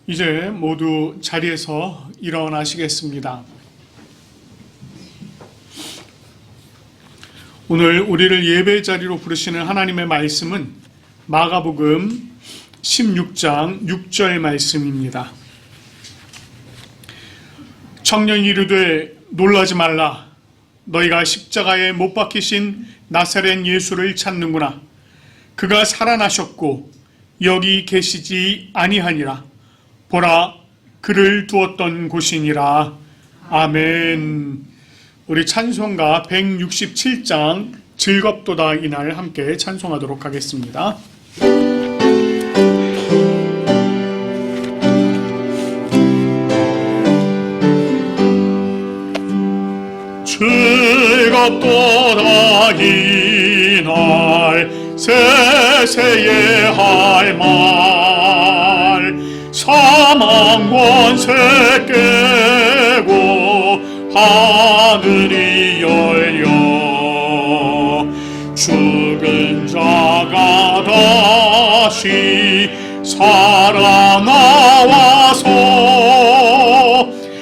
이제 모두 자리에서 일어나시겠습니다. 오늘 우리를 예배 자리로 부르시는 하나님의 말씀은 마가복음 16장 6절 말씀입니다. 청년이 이르되 놀라지 말라. 너희가 십자가에 못 박히신 나사렛 예수를 찾는구나. 그가 살아나셨고 여기 계시지 아니하니라. 보라, 그를 두었던 곳이니라. 아멘. 우리 찬송가 167장 즐겁도다 이날 함께 찬송하도록 하겠습니다. 즐겁도다 이날 세세의 할 말 사망 권세 깨고 하늘이 열려 죽은 자가 다시 살아나와서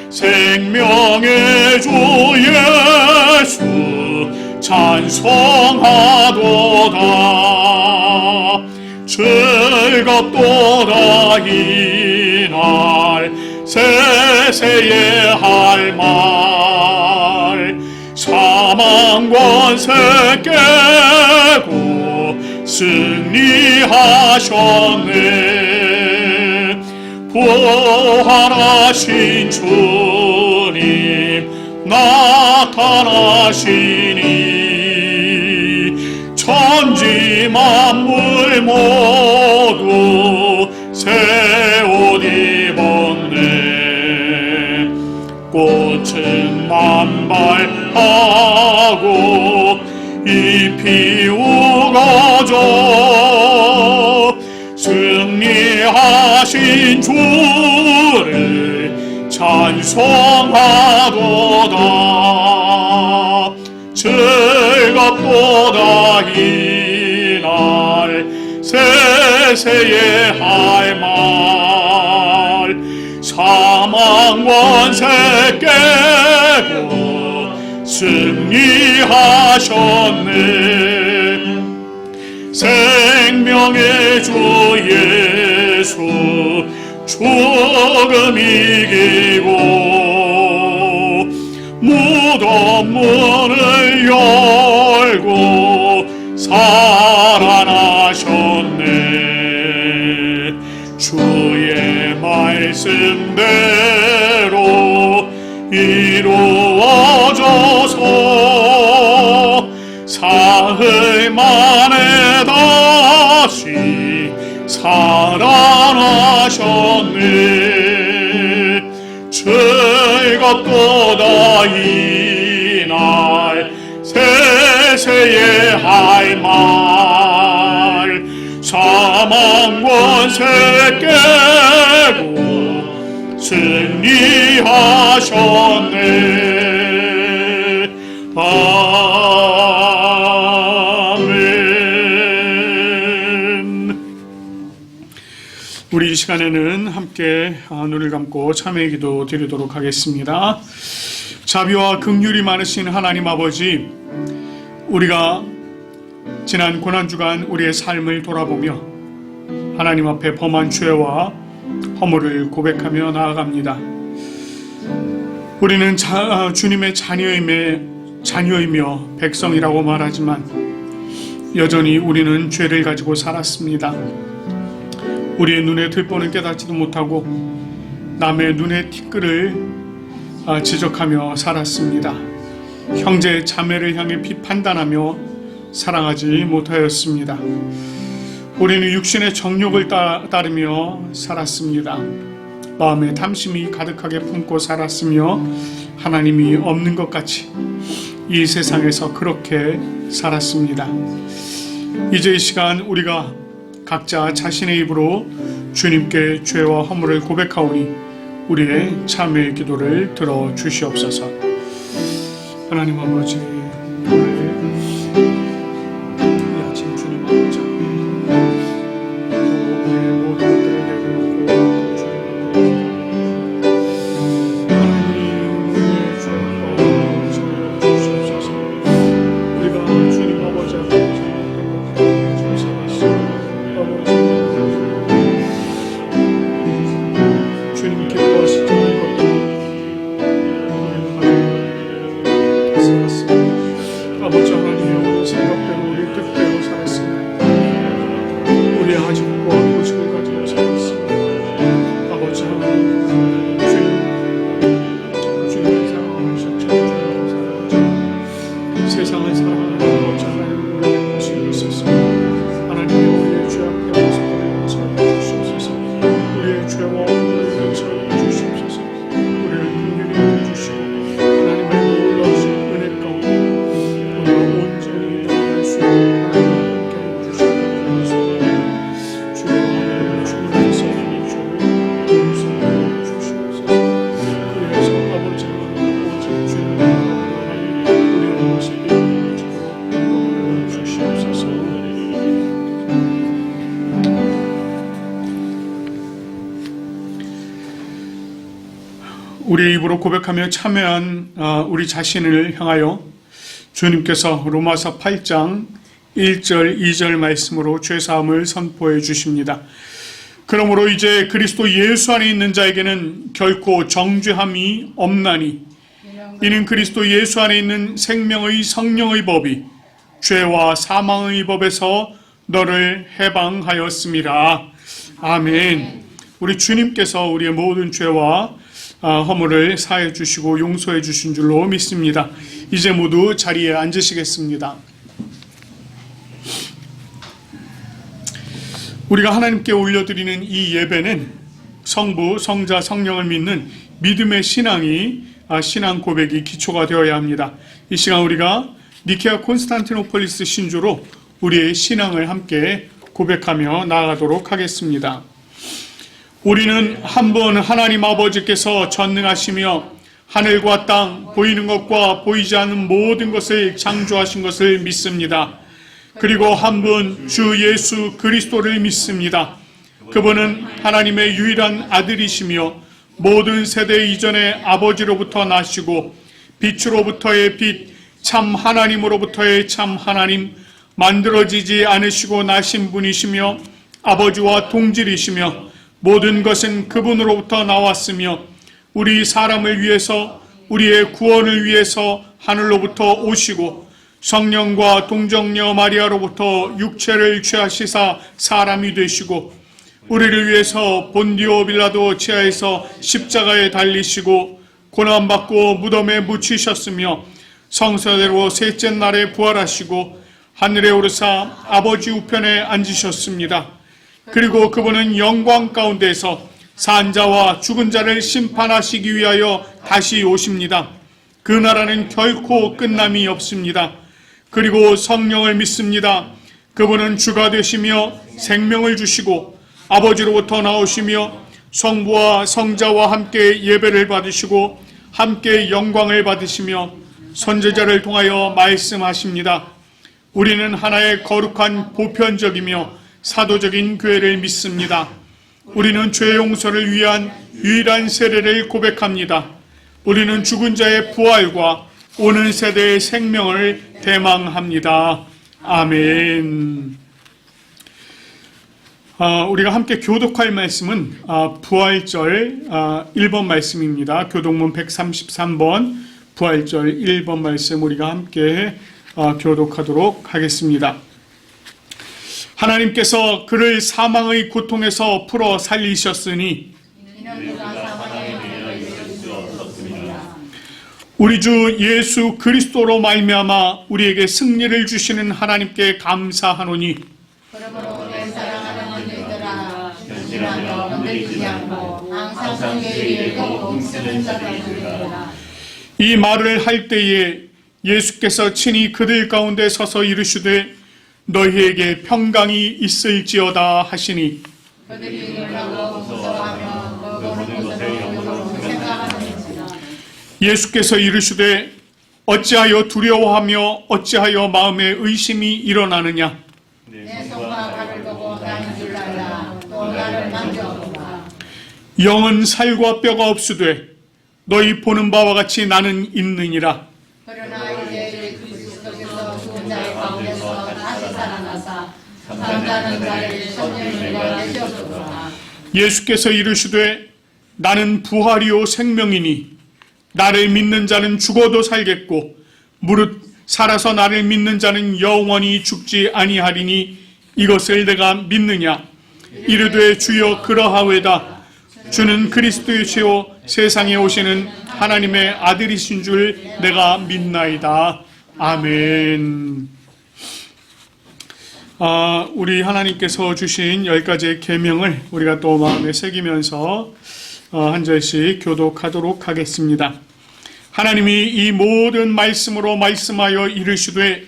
생명의 주 예수 찬송하도다. 즐겁도다 이날 세세의 할 말 사망 권세 깨고 승리하셨네. 부활하신 주님 나타나시니 천지 만물 모두 새 옷 입었네. 꽃은 만발하고 잎이 우거져 승리하신 주를 찬송하도다. 즐겁도다 이날 세세의 할 말 사망 권세 깨고 승리하셨네. 생명의 주 예수 죽음 이기고 무덤 문을 열고 살아나셨네. 주의 말씀대로 이루어져서 사흘 만에 다시 살아나셨네. 즐겁도다 이날 세세의 할 말 사망 권세 깨고 승리하셨네. 아멘. 우리 이 시간에는 함께 눈을 감고 참회의 기도 드리도록 하겠습니다. 자비와 긍휼이 많으신 하나님 아버지, 우리가 지난 고난주간 우리의 삶을 돌아보며 하나님 앞에 범한 죄와 허물을 고백하며 나아갑니다. 우리는 주님의 자녀이며 백성이라고 말하지만 여전히 우리는 죄를 가지고 살았습니다. 우리의 눈에 들보는 깨닫지도 못하고 남의 눈에 티끌을 지적하며 살았습니다. 형제 자매를 향해 판단하며 사랑하지 못하였습니다. 우리는 육신의 정욕을 따르며 살았습니다. 마음에 탐심이 가득하게 품고 살았으며 하나님이 없는 것 같이 이 세상에서 그렇게 살았습니다. 이제 이 시간 우리가 각자 자신의 입으로 주님께 죄와 허물을 고백하오니 우리의 참회의 기도를 들어주시옵소서. 하나님 아버지, 우리의 입으로 고백하며 참여한 우리 자신을 향하여 주님께서 로마서 8장 1절 2절 말씀으로 죄사함을 선포해 주십니다. 그러므로 이제 그리스도 예수 안에 있는 자에게는 결코 정죄함이 없나니 이는 그리스도 예수 안에 있는 생명의 성령의 법이 죄와 사망의 법에서 너를 해방하였음이라. 아멘. 우리 주님께서 우리의 모든 죄와 허물을 사해 주시고 용서해 주신 줄로 믿습니다. 이제 모두 자리에 앉으시겠습니다. 우리가 하나님께 올려드리는 이 예배는 성부, 성자, 성령을 믿는 믿음의 신앙이 신앙 고백이 기초가 되어야 합니다. 이 시간 우리가 니케아 콘스탄티노폴리스 신조로 우리의 신앙을 함께 고백하며 나아가도록 하겠습니다. 우리는 한 분 하나님 아버지께서 전능하시며 하늘과 땅, 보이는 것과 보이지 않는 모든 것을 창조하신 것을 믿습니다. 그리고 한 분 주 예수 그리스도를 믿습니다. 그분은 하나님의 유일한 아들이시며 모든 세대 이전의 아버지로부터 나시고 빛으로부터의 빛, 참 하나님으로부터의 참 하나님, 만들어지지 않으시고 나신 분이시며 아버지와 동질이시며 모든 것은 그분으로부터 나왔으며 우리 사람을 위해서 우리의 구원을 위해서 하늘로부터 오시고 성령과 동정녀 마리아로부터 육체를 취하시사 사람이 되시고 우리를 위해서 본디오 빌라도 치하에서 십자가에 달리시고 고난받고 무덤에 묻히셨으며 성서대로 셋째 날에 부활하시고 하늘에 오르사 아버지 우편에 앉으셨습니다. 그리고 그분은 영광 가운데서 산 자와 죽은 자를 심판하시기 위하여 다시 오십니다. 그 나라는 결코 끝남이 없습니다. 그리고 성령을 믿습니다. 그분은 주가 되시며 생명을 주시고 아버지로부터 나오시며 성부와 성자와 함께 예배를 받으시고 함께 영광을 받으시며 선지자를 통하여 말씀하십니다. 우리는 하나의 거룩한 보편적이며 사도적인 교회를 믿습니다. 우리는 죄 용서를 위한 유일한 세례를 고백합니다. 우리는 죽은 자의 부활과 오는 세대의 생명을 대망합니다. 아멘. 우리가 함께 교독할 말씀은 부활절 1번 말씀입니다. 교독문 133번 부활절 1번 말씀 우리가 함께 교독하도록 하겠습니다. 하나님께서 그를 사망의 고통에서 풀어 살리셨으니 우리 주 예수 그리스도로 말미암아 우리에게 승리를 주시는 하나님께 감사하노니 그러므로 내 사랑하는 너희들아 전심하며 흔들리지 않고 항상 주의 일도 힘쓰는 자가 되리라. 이 말을 할 때에 예수께서 친히 그들 가운데 서서 이르시되 너희에게 평강이 있을지어다 하시니 그들이 놀라고 무서워하며 그 보는 것을 영으로 생각하는지라. 예수께서 이르시되 어찌하여 두려워하며 어찌하여 마음에 의심이 일어나느냐. 내 손과 발을 보고 나는 줄 알라. 또 나를 만져보라. 영은 살과 뼈가 없으되 너희 보는 바와 같이 나는 있느니라. 그러나 이제 그리스도께서 죽은 자의 가운데서 다시 살아나사 잠자는 자를 성령과 내셔주라. 예수께서 이르시되 나는 부활이요 생명이니 나를 믿는 자는 죽어도 살겠고 무릇 살아서 나를 믿는 자는 영원히 죽지 아니하리니 이것을 내가 믿느냐. 이르되 주여 그러하외다. 주는 그리스도이시요 세상에 오시는 하나님의 아들이신 줄 내가 믿나이다. 아멘. 우리 하나님께서 주신 10가지의 계명을 우리가 또 마음에 새기면서 한 절씩 교독하도록 하겠습니다. 하나님이 이 모든 말씀으로 말씀하여 이르시되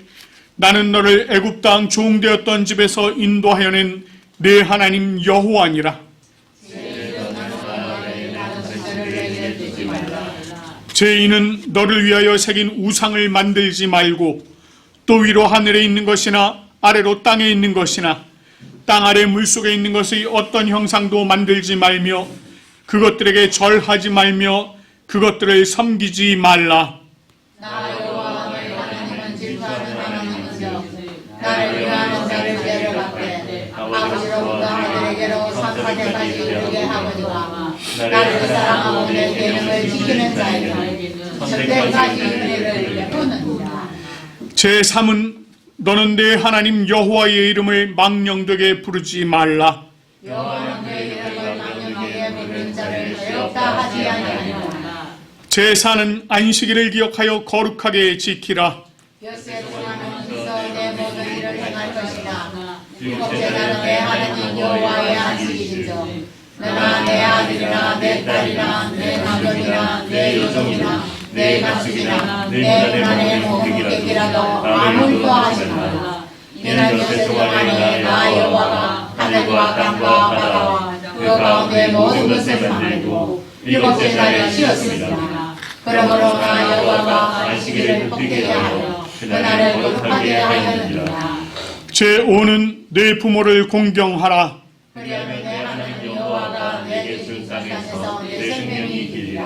나는 너를 애굽 땅 종되었던 집에서 인도하여 낸 내 하나님 여호와니라. 죄인은 너를 위하여 새긴 우상을 만들지 말고 또 위로 하늘에 있는 것이나 아래로 땅에 있는 것이나 땅 아래 물속에 있는 것의 어떤 형상도 만들지 말며 그것들에게 절하지 말며 그것들을 섬기지 말라. 나 여호와 너희 하나님은 질투하는 하나님이시여 나를 위하는 자를 죄를 받되 아버지로부터 아들에게로 3사대까지 이르게 하거니와 나를 사랑하고 내 계명을 지키는 자에게는 천대까지 은혜를 베푸느니라. 제3은 너는 내 하나님 여호와의 이름을 망령되게 부르지 말라. 여호와는 내 이름을 망령하게 부르는 자를 죄없다 하지 아니하니라. 제4는 안식일을 기억하여 거룩하게 지키라. 엿새 동안은 있어 내 모든 일을 행할 것이다. 일곱째 날은 내 하나님 여호와의 안식일이죠. 너나 내 아들이나 내 딸이나 내 남편이나 내 여종이나 내 가축이나 내 문안의 모국객이라도 아무것도 하지 말라. 이는 엿새 동안에 나 여호와가 하늘과 땅과 바다와 그 가운데 모든 것을 만들고 일곱째 날에 쉬었습니다. 그러므로 나 여호와가 안식일을 복되게 하여 그날을 거룩하게 하였느니라. 제5는 내 부모를 공경하라. 그리하면 내 하나님 여호와가 내게 주신 산에서 내 생명이 길리라.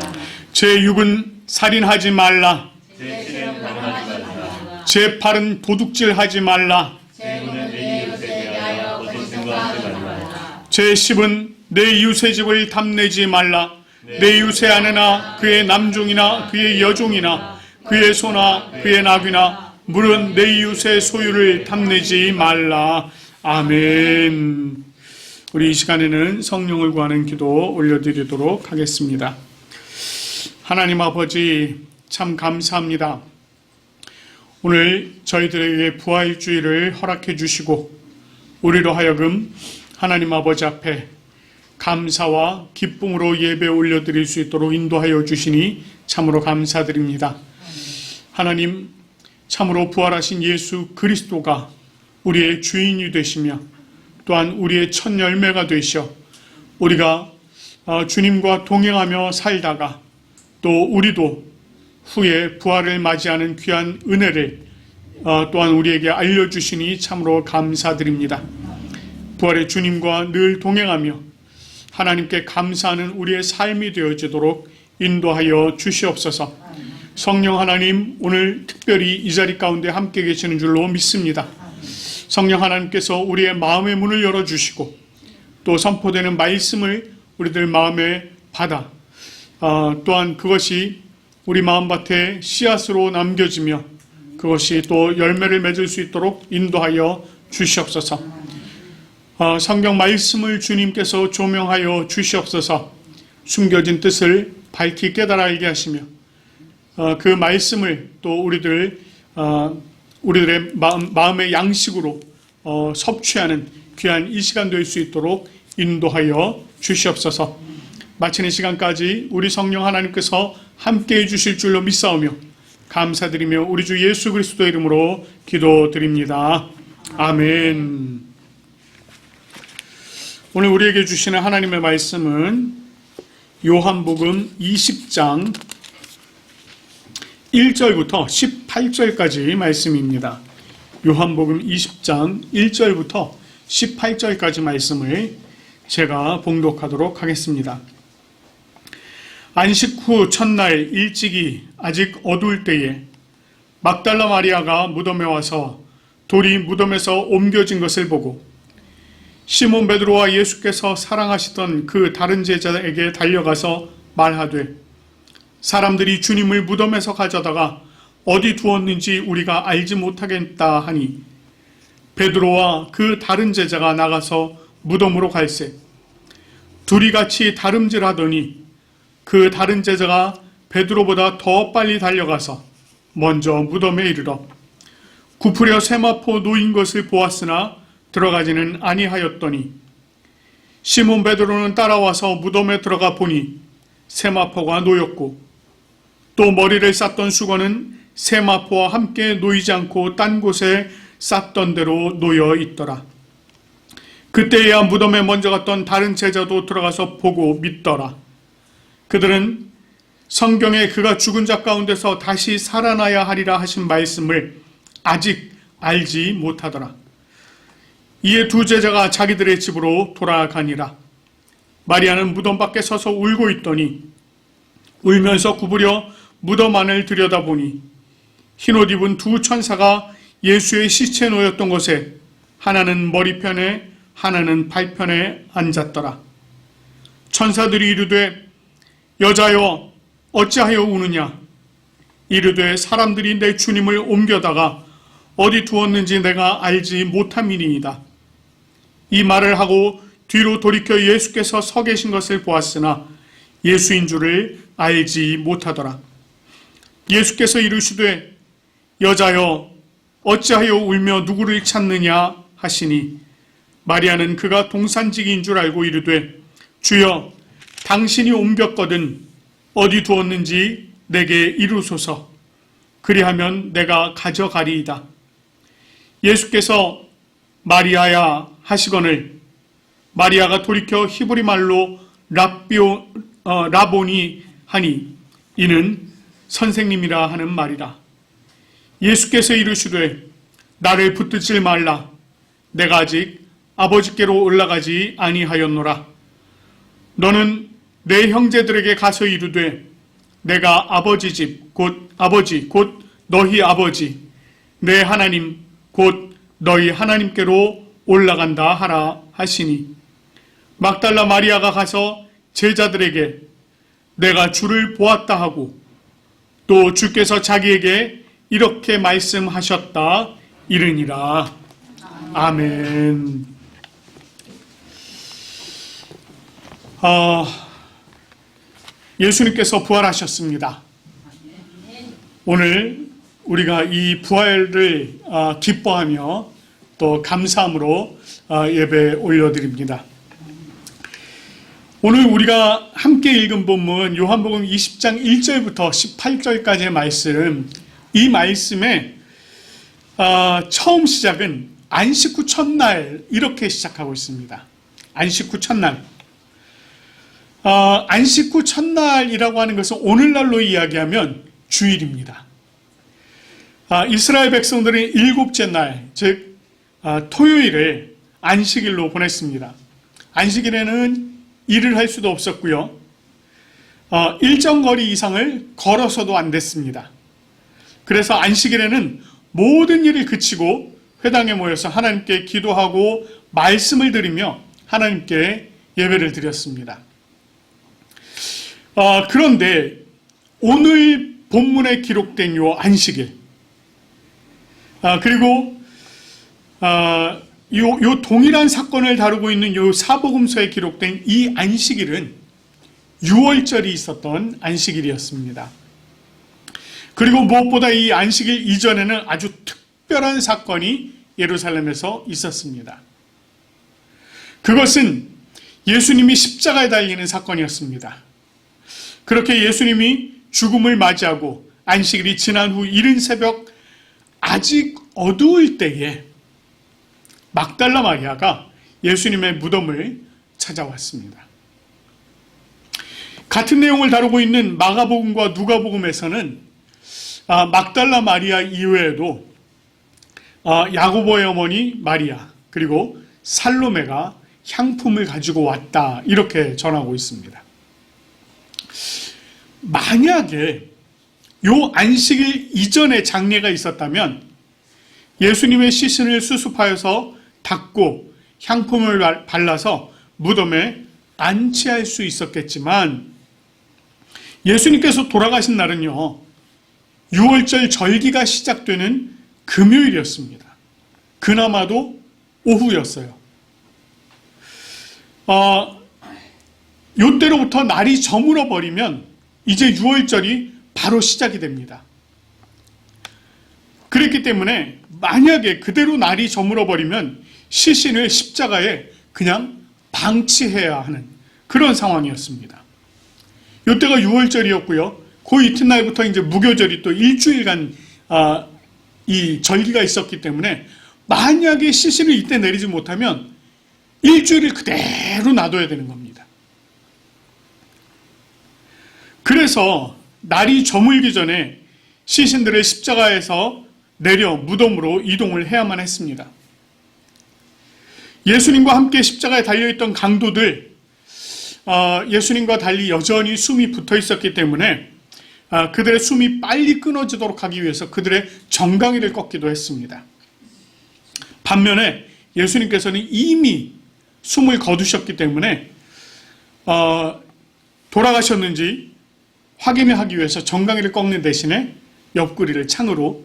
제6은 살인하지 말라. 제7은 강하지 말라. 제8은 도둑질하지 말라. 제9는 내 이웃에 대하여 거짓 증거하지 말라. 제10은 내 이웃의 집을 탐내지 말라. 내 이웃의 아내나 그의 남종이나 그의 여종이나 그의 소나 그의 나귀나 물은 내 이웃의 소유를 탐내지 말라. 아멘. 우리 이 시간에는 성령을 구하는 기도 올려드리도록 하겠습니다. 하나님 아버지 참 감사합니다. 오늘 저희들에게 부활주의를 허락해 주시고 우리로 하여금 하나님 아버지 앞에 감사와 기쁨으로 예배 올려드릴 수 있도록 인도하여 주시니 참으로 감사드립니다. 하나님 참으로 부활하신 예수 그리스도가 우리의 주인이 되시며 또한 우리의 첫 열매가 되셔 우리가 주님과 동행하며 살다가 또 우리도 후에 부활을 맞이하는 귀한 은혜를 또한 우리에게 알려주시니 참으로 감사드립니다. 부활의 주님과 늘 동행하며 하나님께 감사하는 우리의 삶이 되어지도록 인도하여 주시옵소서. 성령 하나님 오늘 특별히 이 자리 가운데 함께 계시는 줄로 믿습니다. 성령 하나님께서 우리의 마음의 문을 열어주시고 또 선포되는 말씀을 우리들 마음에 받아 또한 그것이 우리 마음밭에 씨앗으로 남겨지며 그것이 또 열매를 맺을 수 있도록 인도하여 주시옵소서. 성경 말씀을 주님께서 조명하여 주시옵소서. 숨겨진 뜻을 밝히 깨달아 알게 하시며 그 말씀을 또 우리들의 마음의 양식으로 섭취하는 귀한 이 시간 될 수 있도록 인도하여 주시옵소서. 마치는 시간까지 우리 성령 하나님께서 함께해 주실 줄로 믿사오며 감사드리며 우리 주 예수 그리스도의 이름으로 기도드립니다. 아멘. 오늘 우리에게 주시는 하나님의 말씀은 요한복음 20장 1절부터 18절까지 말씀입니다. 요한복음 20장 1절부터 18절까지 말씀을 제가 봉독하도록 하겠습니다. 안식 후 첫날 일찍이 아직 어두울 때에 막달라 마리아가 무덤에 와서 돌이 무덤에서 옮겨진 것을 보고 시몬 베드로와 예수께서 사랑하시던 그 다른 제자에게 달려가서 말하되 사람들이 주님을 무덤에서 가져다가 어디 두었는지 우리가 알지 못하겠다 하니 베드로와 그 다른 제자가 나가서 무덤으로 갈새 둘이 같이 다름질하더니 그 다른 제자가 베드로보다 더 빨리 달려가서 먼저 무덤에 이르러 굽으려 세마포 놓인 것을 보았으나 들어가지는 아니하였더니 시몬 베드로는 따라와서 무덤에 들어가 보니 세마포가 놓였고 또 머리를 쌌던 수건은 세마포와 함께 놓이지 않고 딴 곳에 쌌던 대로 놓여 있더라. 그때야 무덤에 먼저 갔던 다른 제자도 들어가서 보고 믿더라. 그들은 성경에 그가 죽은 자 가운데서 다시 살아나야 하리라 하신 말씀을 아직 알지 못하더라. 이에 두 제자가 자기들의 집으로 돌아가니라. 마리아는 무덤 밖에 서서 울고 있더니 울면서 구부려 무덤 안을 들여다보니 흰옷 입은 두 천사가 예수의 시체에 놓였던 곳에 하나는 머리편에 하나는 발편에 앉았더라. 천사들이 이르되 여자여 어찌하여 우느냐? 이르되 사람들이 내 주님을 옮겨다가 어디 두었는지 내가 알지 못함이니이다. 이 말을 하고 뒤로 돌이켜 예수께서 서 계신 것을 보았으나 예수인 줄을 알지 못하더라. 예수께서 이르시되 여자여 어찌하여 울며 누구를 찾느냐 하시니 마리아는 그가 동산직인 줄 알고 이르되 주여 당신이 옮겼거든 어디 두었는지 내게 이루소서. 그리하면 내가 가져가리이다. 예수께서 마리아야 하시거늘 마리아가 돌이켜 히브리 말로 라보니 하니 이는 선생님이라 하는 말이라. 예수께서 이르시되 나를 붙들지 말라. 내가 아직 아버지께로 올라가지 아니하였노라. 너는 내 형제들에게 가서 이르되 내가 아버지 집 곧 아버지 곧 너희 아버지 내 하나님 곧 너희 하나님께로 올라간다 하라 하시니 막달라 마리아가 가서 제자들에게 내가 주를 보았다 하고 또 주께서 자기에게 이렇게 말씀하셨다 이르니라. 아멘. 예수님께서 부활하셨습니다. 오늘 우리가 이 부활을 기뻐하며 또 감사함으로 예배 올려드립니다. 오늘 우리가 함께 읽은 본문 요한복음 20장 1절부터 18절까지의 말씀, 이 말씀의 처음 시작은 안식 후 첫날 이렇게 시작하고 있습니다. 안식 후 첫날. 안식 후 첫날이라고 하는 것은 오늘날로 이야기하면 주일입니다. 이스라엘 백성들은 일곱째 날, 즉 토요일을 안식일로 보냈습니다. 안식일에는 일을 할 수도 없었고요. 일정 거리 이상을 걸어서도 안 됐습니다. 그래서 안식일에는 모든 일을 그치고 회당에 모여서 하나님께 기도하고 말씀을 드리며 하나님께 예배를 드렸습니다. 그런데 오늘 본문에 기록된 요 안식일, 그리고 요 동일한 사건을 다루고 있는 요 사복음서에 기록된 이 안식일은 유월절이 있었던 안식일이었습니다. 그리고 무엇보다 이 안식일 이전에는 아주 특별한 사건이 예루살렘에서 있었습니다. 그것은 예수님이 십자가에 달리는 사건이었습니다. 그렇게 예수님이 죽음을 맞이하고 안식일이 지난 후 이른 새벽 아직 어두울 때에 막달라 마리아가 예수님의 무덤을 찾아왔습니다. 같은 내용을 다루고 있는 마가복음과 누가복음에서는 막달라 마리아 이외에도 야고보의 어머니 마리아 그리고 살로메가 향품을 가지고 왔다 이렇게 전하고 있습니다. 만약에 요 안식일 이전에 장례가 있었다면 예수님의 시신을 수습하여서 닦고 향품을 발라서 무덤에 안치할 수 있었겠지만 예수님께서 돌아가신 날은요 6월절 절기가 시작되는 금요일이었습니다. 그나마도 오후였어요. 요때로부터 날이 저물어 버리면 이제 6월절이 바로 시작이 됩니다. 그랬기 때문에 만약에 그대로 날이 저물어 버리면 시신을 십자가에 그냥 방치해야 하는 그런 상황이었습니다. 요때가 6월절이었고요. 그 이튿날부터 이제 무교절이 또 일주일간 이 절기가 있었기 때문에 만약에 시신을 이때 내리지 못하면 일주일을 그대로 놔둬야 되는 겁니다. 그래서 날이 저물기 전에 시신들을 십자가에서 내려 무덤으로 이동을 해야만 했습니다. 예수님과 함께 십자가에 달려있던 강도들 예수님과 달리 여전히 숨이 붙어 있었기 때문에 그들의 숨이 빨리 끊어지도록 하기 위해서 그들의 정강이를 꺾기도 했습니다. 반면에 예수님께서는 이미 숨을 거두셨기 때문에 돌아가셨는지 확인하기 위해서 정강이를 꺾는 대신에 옆구리를 창으로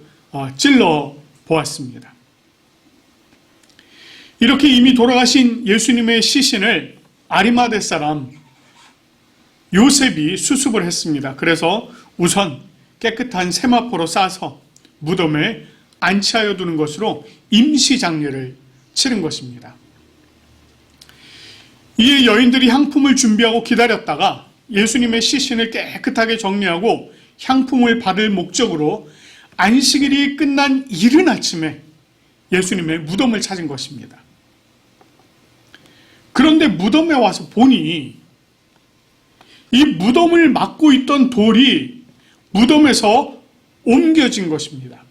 찔러 보았습니다. 이렇게 이미 돌아가신 예수님의 시신을 아리마대 사람 요셉이 수습을 했습니다. 그래서 우선 깨끗한 세마포로 싸서 무덤에 안치하여 두는 것으로 임시장례를 치른 것입니다. 이에 여인들이 향품을 준비하고 기다렸다가 예수님의 시신을 깨끗하게 정리하고 향품을 받을 목적으로 안식일이 끝난 이른 아침에 예수님의 무덤을 찾은 것입니다. 그런데 무덤에 와서 보니 이 무덤을 막고 있던 돌이 무덤에서 옮겨진 것입니다.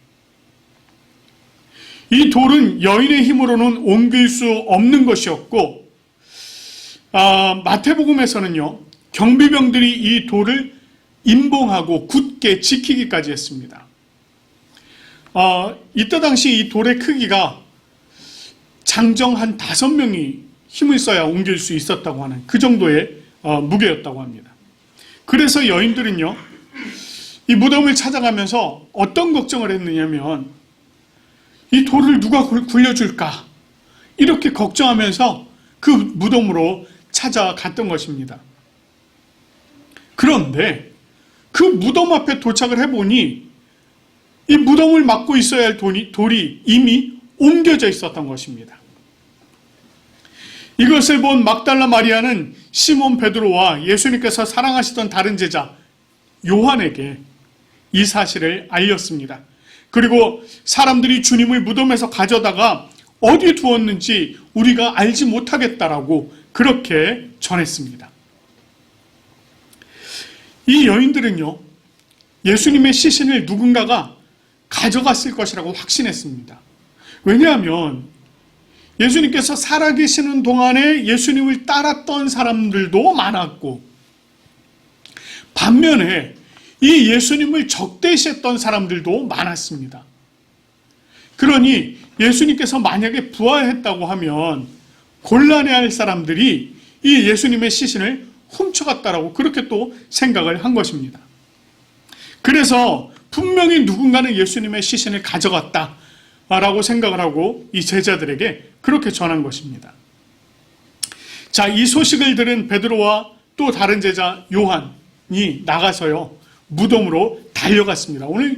이 돌은 여인의 힘으로는 옮길 수 없는 것이었고 마태복음에서는요, 경비병들이 이 돌을 임봉하고 굳게 지키기까지 했습니다. 이때 당시 이 돌의 크기가 장정 한 5명이 힘을 써야 옮길 수 있었다고 하는 그 정도의 무게였다고 합니다. 그래서 여인들은요, 이 무덤을 찾아가면서 어떤 걱정을 했느냐면 이 돌을 누가 굴려줄까 이렇게 걱정하면서 그 무덤으로 찾아갔던 것입니다. 그런데 그 무덤 앞에 도착을 해보니 이 무덤을 막고 있어야 할 돌이 이미 옮겨져 있었던 것입니다. 이것을 본 막달라 마리아는 시몬 베드로와 예수님께서 사랑하시던 다른 제자 요한에게 이 사실을 알렸습니다. 그리고 사람들이 주님을 무덤에서 가져다가 어디에 두었는지 우리가 알지 못하겠다라고 그렇게 전했습니다. 이 여인들은요, 예수님의 시신을 누군가가 가져갔을 것이라고 확신했습니다. 왜냐하면 예수님께서 살아계시는 동안에 예수님을 따랐던 사람들도 많았고, 반면에 이 예수님을 적대시했던 사람들도 많았습니다. 그러니 예수님께서 만약에 부활했다고 하면 곤란해할 사람들이 이 예수님의 시신을 훔쳐갔다라고 그렇게 또 생각을 한 것입니다. 그래서 분명히 누군가는 예수님의 시신을 가져갔다라고 생각을 하고 이 제자들에게 그렇게 전한 것입니다. 자, 이 소식을 들은 베드로와 또 다른 제자 요한이 나가서요, 무덤으로 달려갔습니다. 오늘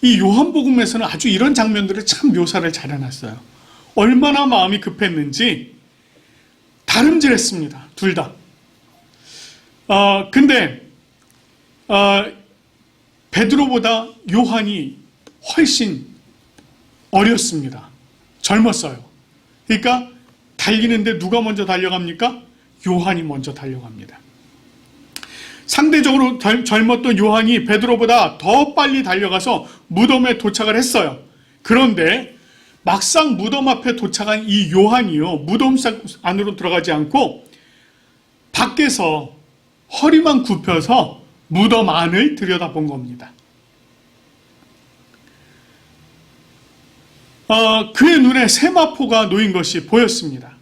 이 요한복음에서는 아주 이런 장면들을 참 묘사를 잘 해놨어요. 얼마나 마음이 급했는지 다름질했습니다. 둘 다. 근데 베드로보다 요한이 훨씬 어렸습니다. 젊었어요. 그러니까 달리는데 누가 먼저 달려갑니까? 요한이 먼저 달려갑니다. 상대적으로 젊었던 요한이 베드로보다 더 빨리 달려가서 무덤에 도착을 했어요. 그런데 막상 무덤 앞에 도착한 이 요한이요, 무덤 안으로 들어가지 않고 밖에서 허리만 굽혀서 무덤 안을 들여다본 겁니다. 그의 눈에 세마포가 놓인 것이 보였습니다.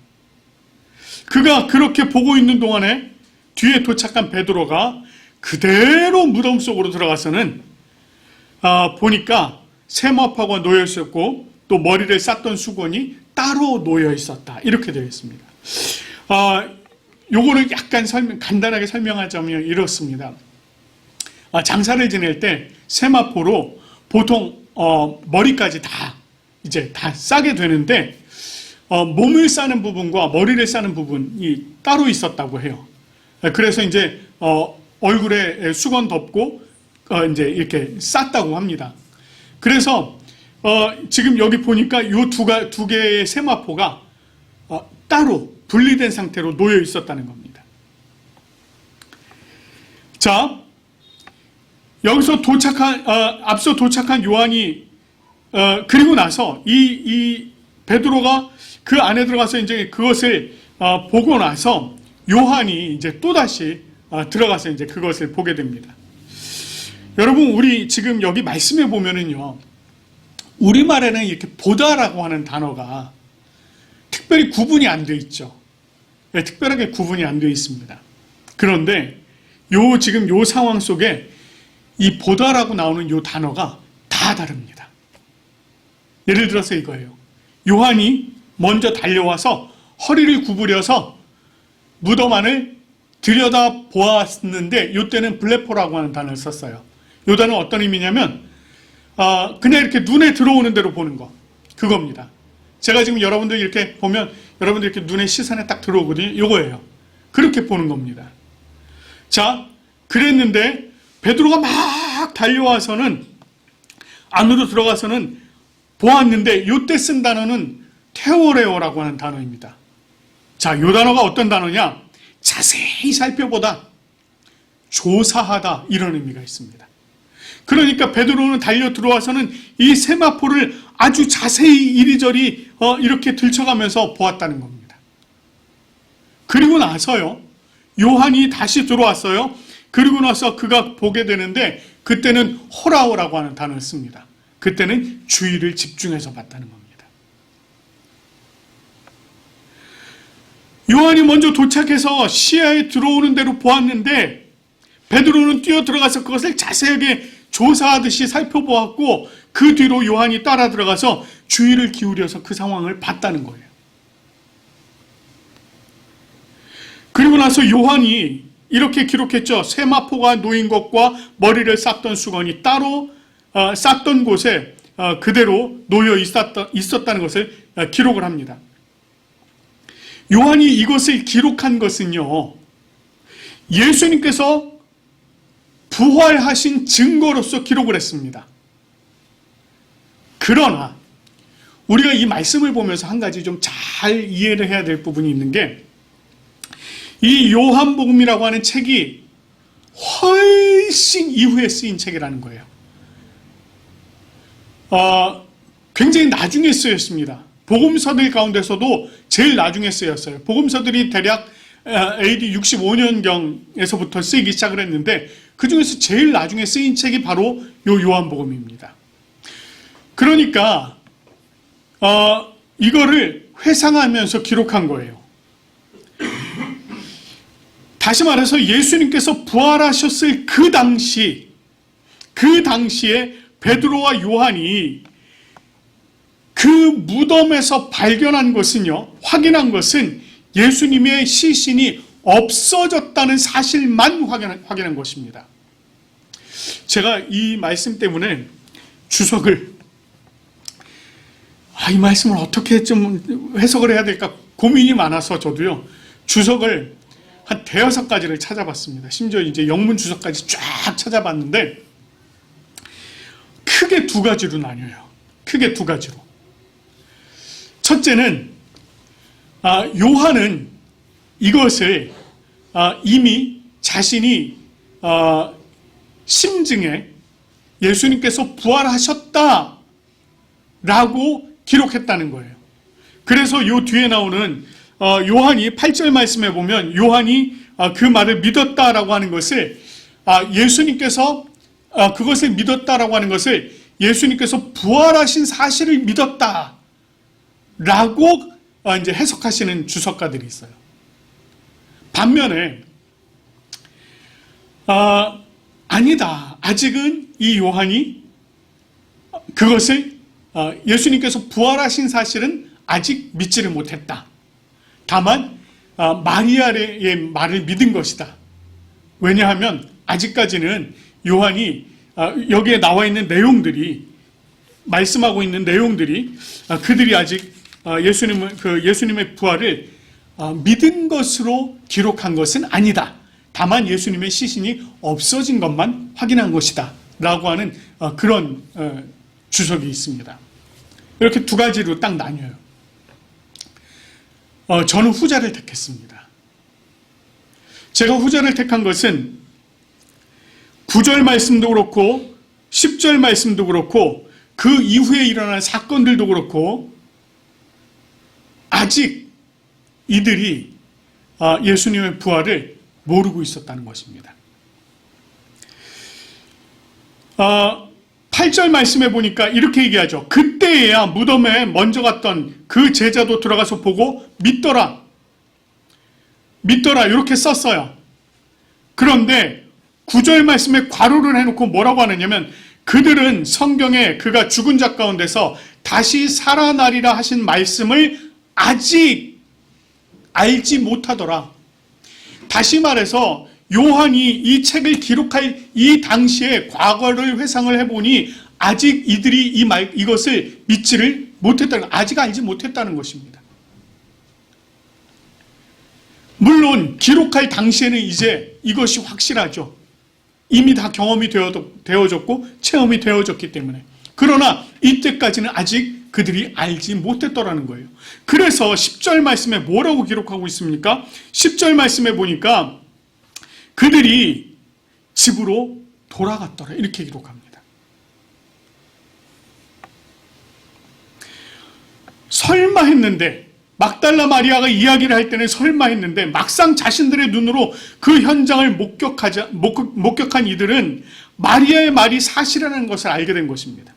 그가 그렇게 보고 있는 동안에 뒤에 도착한 베드로가 그대로 무덤 속으로 들어가서는 보니까 세마포가 놓여 있었고 또 머리를 쌌던 수건이 따로 놓여 있었다. 이렇게 되어 있습니다. 요거를 약간 간단하게 설명하자면 이렇습니다. 장사를 지낼 때 세마포로 보통 머리까지 다 싸게 되는데 몸을 싸는 부분과 머리를 싸는 부분이 따로 있었다고 해요. 그래서 이제 얼굴에 수건 덮고 이제 이렇게 쌌다고 합니다. 그래서 지금 여기 보니까 요 두 개의 세마포가 따로 분리된 상태로 놓여 있었다는 겁니다. 자, 여기서 앞서 도착한 요한이 그리고 나서 이 베드로가 그 안에 들어가서 이제 그것을 보고 나서 요한이 이제 또다시 들어가서 이제 그것을 보게 됩니다. 여러분, 우리 지금 여기 말씀에 보면은요, 우리말에는 이렇게 보다라고 하는 단어가 특별히 구분이 안 되어 있죠. 네, 특별하게 구분이 안 되어 있습니다. 그런데 지금 요 상황 속에 이 보다라고 나오는 요 단어가 다 다릅니다. 예를 들어서 이거예요. 요한이 먼저 달려와서 허리를 구부려서 무덤 안을 들여다 보았는데 이때는 블레포라고 하는 단어를 썼어요. 이 단어는 어떤 의미냐면 그냥 이렇게 눈에 들어오는 대로 보는 거, 그겁니다. 제가 지금 여러분들 이렇게 보면 여러분들 이렇게 눈에 시선에 딱 들어오거든요. 이거예요. 그렇게 보는 겁니다. 자, 그랬는데 베드로가 막 달려와서는 안으로 들어가서는 보았는데 이때 쓴 단어는 테오레오라고 하는 단어입니다. 자, 이 단어가 어떤 단어냐? 자세히 살펴보다, 조사하다, 이런 의미가 있습니다. 그러니까 베드로는 달려 들어와서는 이 세마포를 아주 자세히 이리저리 이렇게 들춰가면서 보았다는 겁니다. 그리고 나서요, 요한이 다시 들어왔어요. 그리고 나서 그가 보게 되는데 그때는 호라오라고 하는 단어를 씁니다. 그때는 주의를 집중해서 봤다는 겁니다. 요한이 먼저 도착해서 시야에 들어오는 대로 보았는데 베드로는 뛰어 들어가서 그것을 자세하게 조사하듯이 살펴보았고 그 뒤로 요한이 따라 들어가서 주의를 기울여서 그 상황을 봤다는 거예요. 그리고 나서 요한이 이렇게 기록했죠. 세마포가 놓인 것과 머리를 쌌던 수건이 따로 쌌던 곳에 그대로 놓여 있었다는 것을 기록을 합니다. 요한이 이것을 기록한 것은요, 예수님께서 부활하신 증거로서 기록을 했습니다. 그러나 우리가 이 말씀을 보면서 한 가지 좀 잘 이해를 해야 될 부분이 있는 게, 이 요한복음이라고 하는 책이 훨씬 이후에 쓰인 책이라는 거예요. 굉장히 나중에 쓰였습니다. 복음서들 가운데서도 제일 나중에 쓰였어요. 복음서들이 대략 AD 65년경에서부터 쓰이기 시작을 했는데 그 중에서 제일 나중에 쓰인 책이 바로 요 요한복음입니다. 그러니까 이거를 회상하면서 기록한 거예요. 다시 말해서 예수님께서 부활하셨을 그 당시에 베드로와 요한이 그 무덤에서 발견한 것은요, 확인한 것은 예수님의 시신이 없어졌다는 사실만 확인한 것입니다. 제가 이 말씀 때문에 주석을 이 말씀을 어떻게 좀 해석을 해야 될까 고민이 많아서 저도요, 주석을 한 대여섯 가지를 찾아봤습니다. 심지어 이제 영문 주석까지 쫙 찾아봤는데 크게 두 가지로 나뉘어요. 크게 두 가지로. 첫째는 요한은 이것을 이미 자신이 심증에 예수님께서 부활하셨다라고 기록했다는 거예요. 그래서 요 뒤에 나오는 요한이 8절 말씀에 보면 요한이 그 말을 믿었다라고 하는 것을 예수님께서 그것을 믿었다라고 하는 것을 예수님께서 부활하신 사실을 믿었다라고 이제 해석하시는 주석가들이 있어요. 반면에 아니다. 아직은 이 요한이 그것을 예수님께서 부활하신 사실은 아직 믿지를 못했다. 다만 마리아의 말을 믿은 것이다. 왜냐하면 아직까지는 요한이 여기에 나와 있는 내용들이, 말씀하고 있는 내용들이 그들이 아직 예수님의 부활을 믿은 것으로 기록한 것은 아니다. 다만 예수님의 시신이 없어진 것만 확인한 것이다 라고 하는 그런 주석이 있습니다. 이렇게 두 가지로 딱 나뉘어요. 저는 후자를 택했습니다. 제가 후자를 택한 것은 9절 말씀도 그렇고 10절 말씀도 그렇고 그 이후에 일어난 사건들도 그렇고 아직 이들이 예수님의 부활을 모르고 있었다는 것입니다. 8절 말씀에 보니까 이렇게 얘기하죠. 그때에야 무덤에 먼저 갔던 그 제자도 들어가서 보고 믿더라. 믿더라 이렇게 썼어요. 그런데 9절 말씀에 괄호를 해놓고 뭐라고 하느냐면 그들은 성경에 그가 죽은 자 가운데서 다시 살아나리라 하신 말씀을 아직 알지 못하더라. 다시 말해서 요한이 이 책을 기록할 이 당시에 과거를 회상을 해보니 아직 이들이 이것을 믿지를 못했다는, 아직 알지 못했다는 것입니다. 물론 기록할 당시에는 이제 이것이 확실하죠. 이미 다 경험이 되어졌고 체험이 되어졌기 때문에. 그러나 이때까지는 아직 그들이 알지 못했더라는 거예요. 그래서 10절 말씀에 뭐라고 기록하고 있습니까? 10절 말씀에 보니까 그들이 집으로 돌아갔더라 이렇게 기록합니다. 설마 했는데, 막달라 마리아가 이야기를 할 때는 설마 했는데 막상 자신들의 눈으로 그 현장을 목격한 이들은 마리아의 말이 사실이라는 것을 알게 된 것입니다.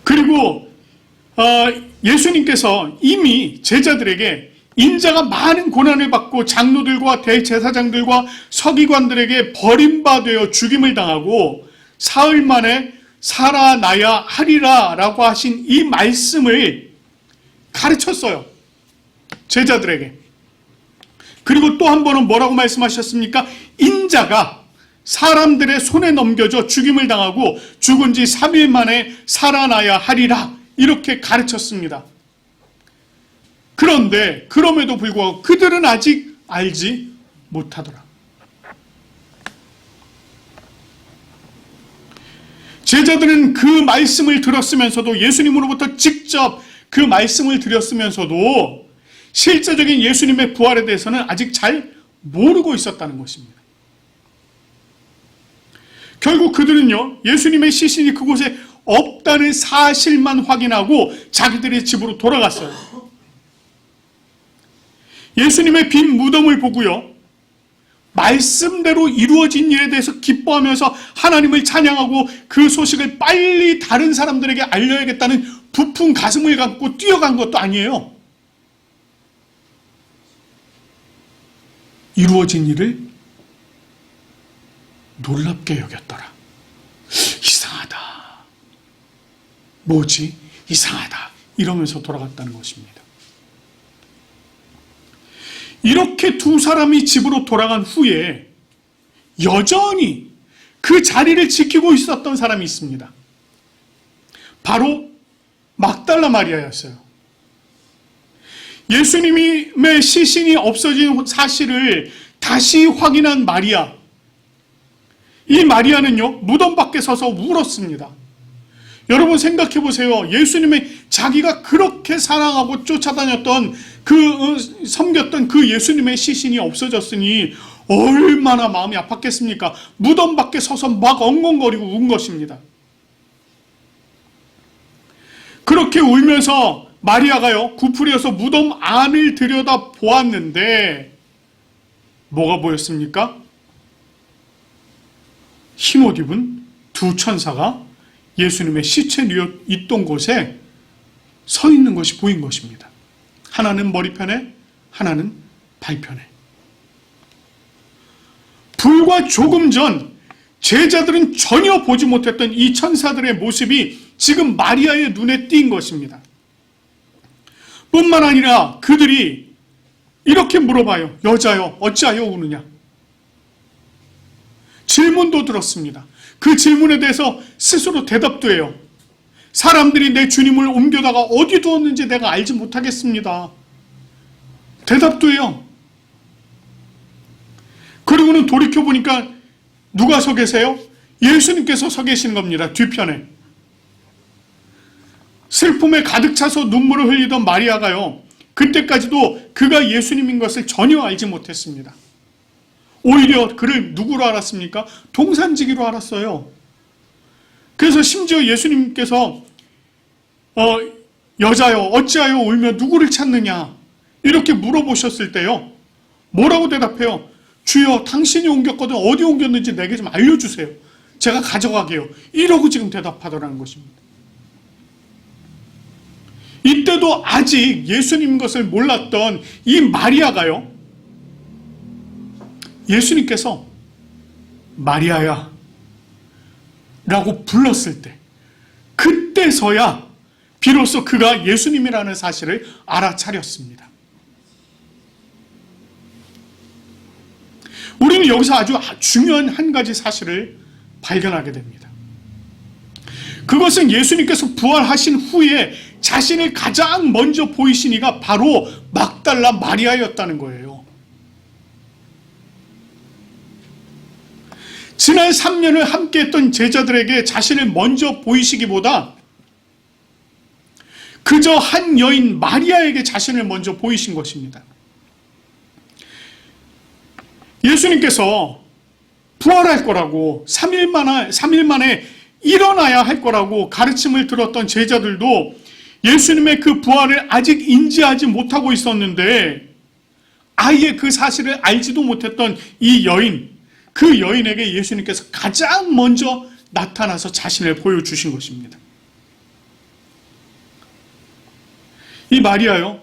그리고 예수님께서 이미 제자들에게 인자가 많은 고난을 받고 장로들과 대제사장들과 서기관들에게 버림받아 죽임을 당하고 사흘 만에 살아나야 하리라 라고 하신 이 말씀을 가르쳤어요. 제자들에게. 그리고 또 한 번은 뭐라고 말씀하셨습니까? 인자가 사람들의 손에 넘겨져 죽임을 당하고 죽은 지 3일 만에 살아나야 하리라 이렇게 가르쳤습니다. 그런데 그럼에도 불구하고 그들은 아직 알지 못하더라. 제자들은 그 말씀을 들었으면서도, 예수님으로부터 직접 그 말씀을 들었으면서도 실제적인 예수님의 부활에 대해서는 아직 잘 모르고 있었다는 것입니다. 결국 그들은요, 예수님의 시신이 그곳에 없다는 사실만 확인하고 자기들의 집으로 돌아갔어요. 예수님의 빈 무덤을 보고요, 말씀대로 이루어진 일에 대해서 기뻐하면서 하나님을 찬양하고 그 소식을 빨리 다른 사람들에게 알려야겠다는 부푼 가슴을 갖고 뛰어간 것도 아니에요. 이루어진 일을 놀랍게 여겼더라. 이상하다. 뭐지? 이상하다. 이러면서 돌아갔다는 것입니다. 이렇게 두 사람이 집으로 돌아간 후에 여전히 그 자리를 지키고 있었던 사람이 있습니다. 바로 막달라 마리아였어요. 예수님의 시신이 없어진 사실을 다시 확인한 마리아. 이 마리아는요, 무덤 밖에 서서 울었습니다. 여러분 생각해 보세요. 예수님의 자기가 그렇게 사랑하고 쫓아다녔던 섬겼던 그 예수님의 시신이 없어졌으니 얼마나 마음이 아팠겠습니까? 무덤 밖에 서서 막 엉엉거리고 운 것입니다. 그렇게 울면서 마리아가요, 구풀이어서 무덤 안을 들여다 보았는데 뭐가 보였습니까? 흰옷 입은 두 천사가 예수님의 시체 있던 곳에 서 있는 것이 보인 것입니다. 하나는 머리편에, 하나는 발편에. 불과 조금 전 제자들은 전혀 보지 못했던 이 천사들의 모습이 지금 마리아의 눈에 띈 것입니다. 뿐만 아니라 그들이 이렇게 물어봐요. 여자여, 어찌하여 우느냐? 질문도 들었습니다. 그 질문에 대해서 스스로 대답도 해요. 사람들이 내 주님을 옮겨다가 어디 두었는지 내가 알지 못하겠습니다. 대답도 해요. 그리고는 돌이켜보니까 누가 서 계세요? 예수님께서 서 계시는 겁니다. 뒤편에. 슬픔에 가득 차서 눈물을 흘리던 마리아가요, 그때까지도 그가 예수님인 것을 전혀 알지 못했습니다. 오히려 그를 누구로 알았습니까? 동산지기로 알았어요. 그래서 심지어 예수님께서 여자여 어찌하여 울며 누구를 찾느냐 이렇게 물어보셨을 때요, 뭐라고 대답해요? 주여 당신이 옮겼거든 어디 옮겼는지 내게 좀 알려주세요. 제가 가져가게요. 이러고 지금 대답하더라는 것입니다. 이때도 아직 예수님 것을 몰랐던 이 마리아가요, 예수님께서 마리아야 라고 불렀을 때, 그때서야 비로소 그가 예수님이라는 사실을 알아차렸습니다. 우리는 여기서 아주 중요한 한 가지 사실을 발견하게 됩니다. 그것은 예수님께서 부활하신 후에 자신을 가장 먼저 보이신 이가 바로 막달라 마리아였다는 거예요. 지난 3년을 함께했던 제자들에게 자신을 먼저 보이시기보다 그저 한 여인 마리아에게 자신을 먼저 보이신 것입니다. 예수님께서 부활할 거라고 3일 만에 일어나야 할 거라고 가르침을 들었던 제자들도 예수님의 그 부활을 아직 인지하지 못하고 있었는데, 아예 그 사실을 알지도 못했던 이 여인, 그 여인에게 예수님께서 가장 먼저 나타나서 자신을 보여주신 것입니다. 이 마리아요,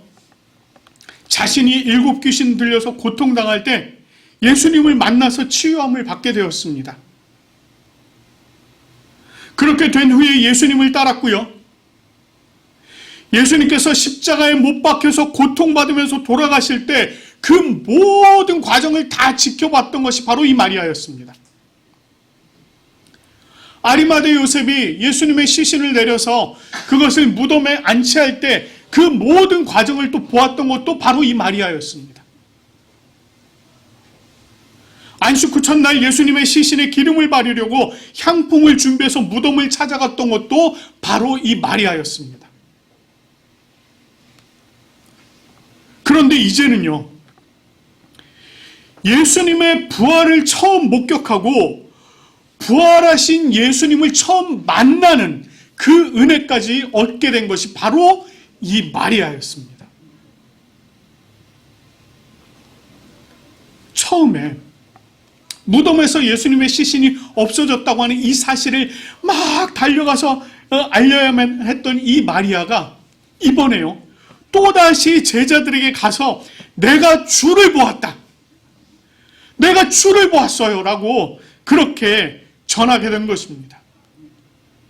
자신이 7 귀신 들려서 고통당할 때 예수님을 만나서 치유함을 받게 되었습니다. 그렇게 된 후에 예수님을 따랐고요, 예수님께서 십자가에 못 박혀서 고통받으면서 돌아가실 때 그 모든 과정을 다 지켜봤던 것이 바로 이 마리아였습니다. 아리마대 요셉이 예수님의 시신을 내려서 그것을 무덤에 안치할 때 그 모든 과정을 또 보았던 것도 바로 이 마리아였습니다. 안식 후 첫날 예수님의 시신에 기름을 바르려고 향품을 준비해서 무덤을 찾아갔던 것도 바로 이 마리아였습니다. 그런데 이제는요, 예수님의 부활을 처음 목격하고 부활하신 예수님을 처음 만나는 그 은혜까지 얻게 된 것이 바로 이 마리아였습니다. 처음에 무덤에서 예수님의 시신이 없어졌다고 하는 이 사실을 막 달려가서 알려야만 했던 이 마리아가 이번에요, 또다시 제자들에게 가서 내가 주를 보았다, 내가 주를 보았어요 라고 그렇게 전하게 된 것입니다.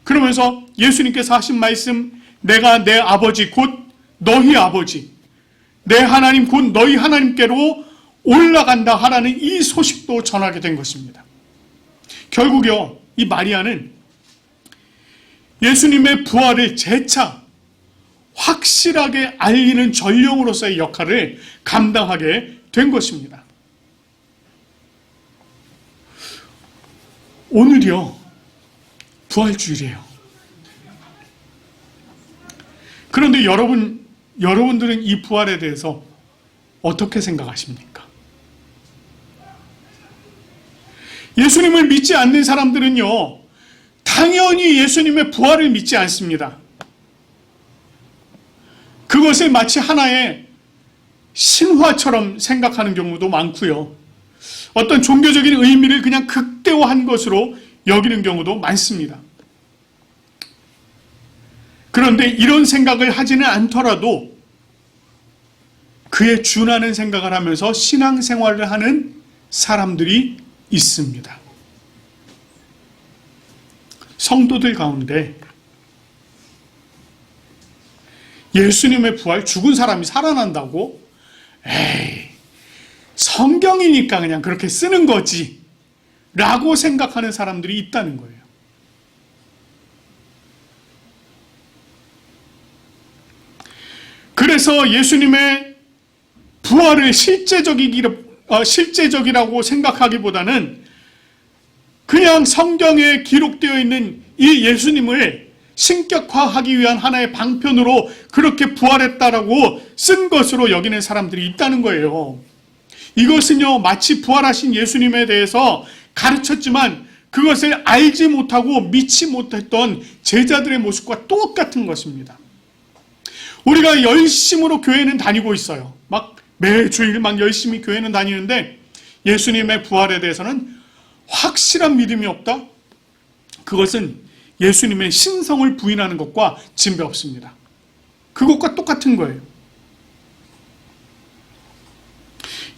그러면서 예수님께서 하신 말씀, 내가 내 아버지 곧 너희 아버지, 내 하나님 곧 너희 하나님께로 올라간다 하라는 이 소식도 전하게 된 것입니다. 결국요, 이 마리아는 예수님의 부활을 재차 확실하게 알리는 전령으로서의 역할을 감당하게 된 것입니다. 오늘이요, 부활주일이에요. 그런데 여러분들은 이 부활에 대해서 어떻게 생각하십니까? 예수님을 믿지 않는 사람들은요, 당연히 예수님의 부활을 믿지 않습니다. 그것을 마치 하나의 신화처럼 생각하는 경우도 많고요, 어떤 종교적인 의미를 그냥 극대화한 것으로 여기는 경우도 많습니다. 그런데 이런 생각을 하지는 않더라도 그에 준하는 생각을 하면서 신앙생활을 하는 사람들이 있습니다. 성도들 가운데 예수님의 부활, 죽은 사람이 살아난다고? 에이, 성경이니까 그냥 그렇게 쓰는 거지 라고 생각하는 사람들이 있다는 거예요. 그래서 예수님의 부활을 실제적이라고 생각하기보다는 그냥 성경에 기록되어 있는 이 예수님을 신격화하기 위한 하나의 방편으로 그렇게 부활했다라고 쓴 것으로 여기는 사람들이 있다는 거예요. 이것은요, 마치 부활하신 예수님에 대해서 가르쳤지만 그것을 알지 못하고 믿지 못했던 제자들의 모습과 똑같은 것입니다. 우리가 열심으로 교회는 다니고 있어요. 막 매주일 막 열심히 교회는 다니는데 예수님의 부활에 대해서는 확실한 믿음이 없다? 그것은 예수님의 신성을 부인하는 것과 진배 없습니다. 그것과 똑같은 거예요.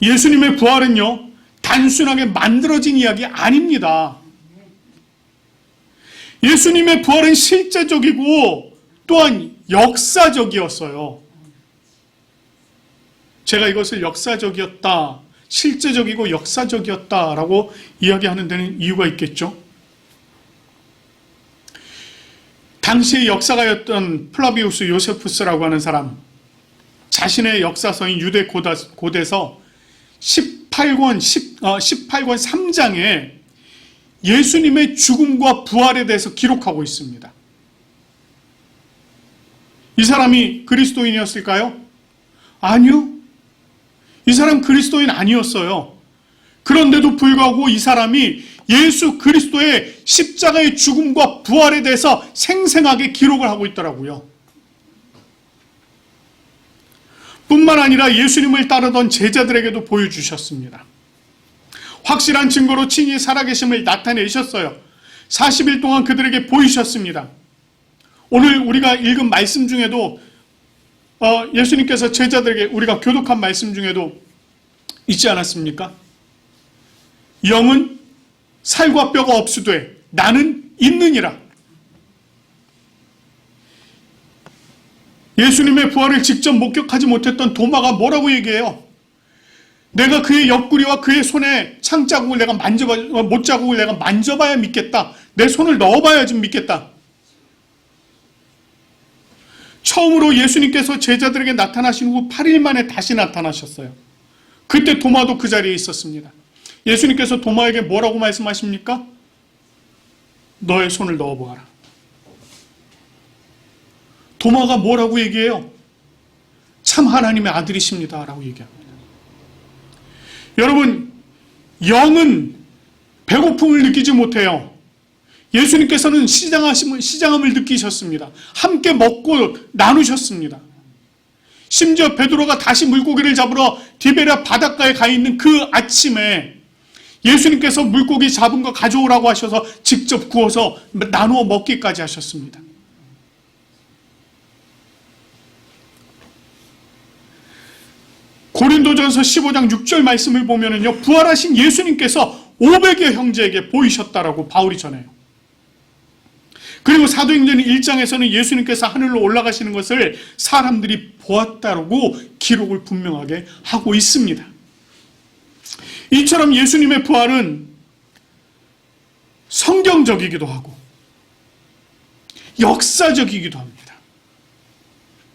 예수님의 부활은요, 단순하게 만들어진 이야기 아닙니다. 예수님의 부활은 실제적이고 또한 역사적이었어요. 제가 이것을 역사적이었다, 실제적이고 역사적이었다라고 이야기하는 데는 이유가 있겠죠. 당시의 역사가였던 플라비우스 요세푸스라고 하는 사람, 자신의 역사서인 유대 고대서 18권 3장에 예수님의 죽음과 부활에 대해서 기록하고 있습니다. 이 사람이 그리스도인이었을까요? 아니요. 이 사람 그리스도인 아니었어요. 그런데도 불구하고 이 사람이 예수 그리스도의 십자가의 죽음과 부활에 대해서 생생하게 기록을 하고 있더라고요. 뿐만 아니라 예수님을 따르던 제자들에게도 보여주셨습니다. 확실한 증거로 친히 살아계심을 나타내셨어요. 40일 동안 그들에게 보이셨습니다. 오늘 우리가 읽은 말씀 중에도 예수님께서 제자들에게 우리가 교독한 말씀 중에도 있지 않았습니까? 영은 살과 뼈가 없으되 나는 있느니라. 예수님의 부활을 직접 목격하지 못했던 도마가 뭐라고 얘기해요? 내가 그의 옆구리와 그의 손에 창자국을 내가 못자국을 내가 만져봐야 믿겠다. 내 손을 넣어봐야 좀 믿겠다. 처음으로 예수님께서 제자들에게 나타나신 후 8일 만에 다시 나타나셨어요. 그때 도마도 그 자리에 있었습니다. 예수님께서 도마에게 뭐라고 말씀하십니까? 너의 손을 넣어보아라. 도마가 뭐라고 얘기해요? 참 하나님의 아들이십니다 라고 얘기합니다. 여러분, 영은 배고픔을 느끼지 못해요. 예수님께서는 시장함을 느끼셨습니다. 함께 먹고 나누셨습니다. 심지어 베드로가 다시 물고기를 잡으러 디베랴 바닷가에 가 있는 그 아침에 예수님께서 물고기 잡은 거 가져오라고 하셔서 직접 구워서 나누어 먹기까지 하셨습니다. 고린도전서 15장 6절 말씀을 보면은요, 부활하신 예수님께서 500여 형제에게 보이셨다라고 바울이 전해요. 그리고 사도행전 1장에서는 예수님께서 하늘로 올라가시는 것을 사람들이 보았다라고 기록을 분명하게 하고 있습니다. 이처럼 예수님의 부활은 성경적이기도 하고 역사적이기도 합니다.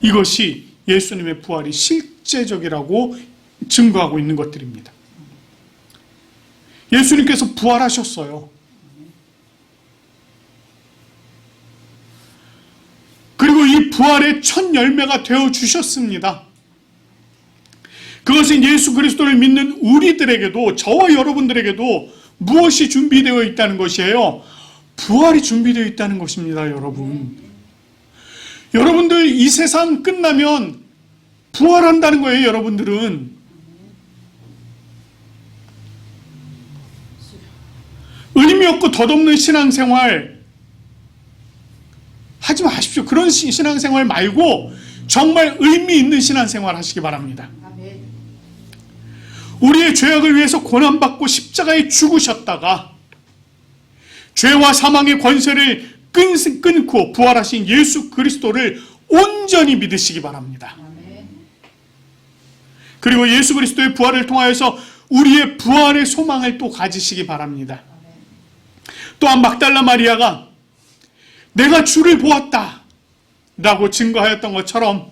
이것이 예수님의 부활이 실제적이라고 증거하고 있는 것들입니다. 예수님께서 부활하셨어요. 그리고 이 부활의 첫 열매가 되어 주셨습니다. 그것은 예수 그리스도를 믿는 우리들에게도, 저와 여러분들에게도 무엇이 준비되어 있다는 것이에요? 부활이 준비되어 있다는 것입니다, 여러분. 여러분들 이 세상 끝나면 부활한다는 거예요, 여러분들은. 의미 없고 덧없는 신앙생활 하지 마십시오. 그런 신앙생활 말고 정말 의미 있는 신앙생활 하시기 바랍니다. 우리의 죄악을 위해서 고난받고 십자가에 죽으셨다가 죄와 사망의 권세를 끊고 부활하신 예수 그리스도를 온전히 믿으시기 바랍니다. 그리고 예수 그리스도의 부활을 통하여서 우리의 부활의 소망을 또 가지시기 바랍니다. 또한 막달라 마리아가 내가 주를 보았다 라고 증거하였던 것처럼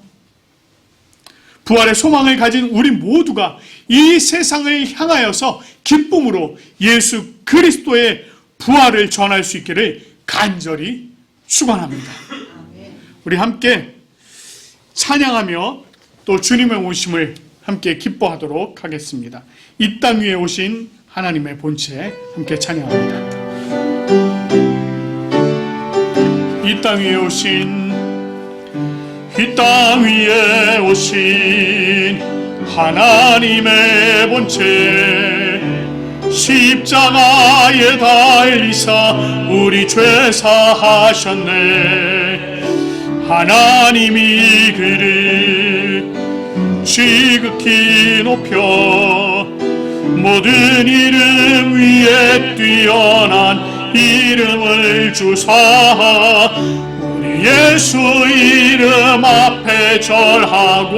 부활의 소망을 가진 우리 모두가 이 세상을 향하여서 기쁨으로 예수 그리스도의 부활을 전할 수 있기를 간절히 축원합니다. 우리 함께 찬양하며 또 주님의 오심을 함께 기뻐하도록 하겠습니다. 이 땅 위에 오신 하나님의 본체 함께 찬양합니다. 이 땅 위에 오신 이 땅 위에 오신 하나님의 본체 십자가에 달리사 우리 죄 사하셨네. 하나님이 그를 지극히 높여 모든 이름 위에 뛰어난 이름을 주사 우리 예수 이름 앞에 절하고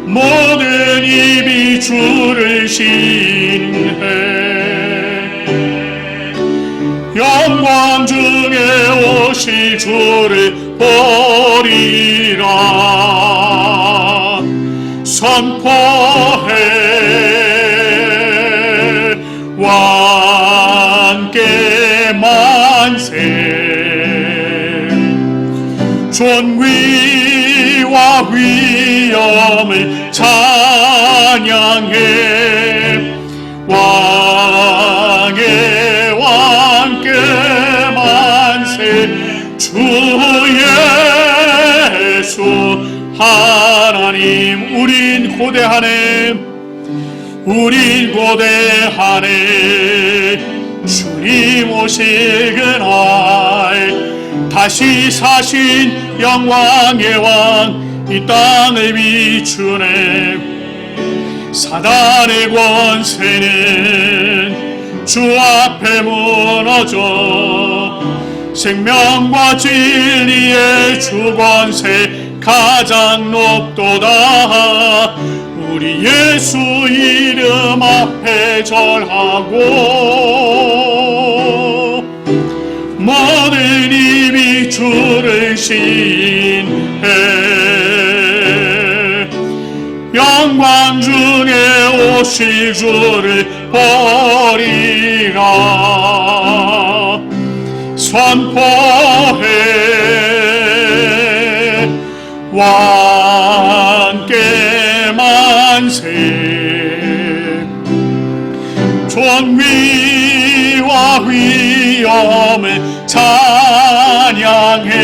모든 입이 주를 신해. 영광 중에 오실 주를 보리라 선포해. 왕께 만세. 존귀와 위엄을 찬양해. 왕의 왕께 만세. 주 예수 하나님 우린 고대하네. 우린 고대하네. 주님 오실 그날 다시 사신 영광의 왕 이 땅을 비추네. 사단의 권세는 주 앞에 무너져 생명과 진리의 주 권세 가장 높도다. 우리 예수 이름 앞에 절하고 모든 입이 주를 신해. 영광 중에 오실 주를 보리라 선포해. 왕께 만세. 존귀와 위엄을 찬양해.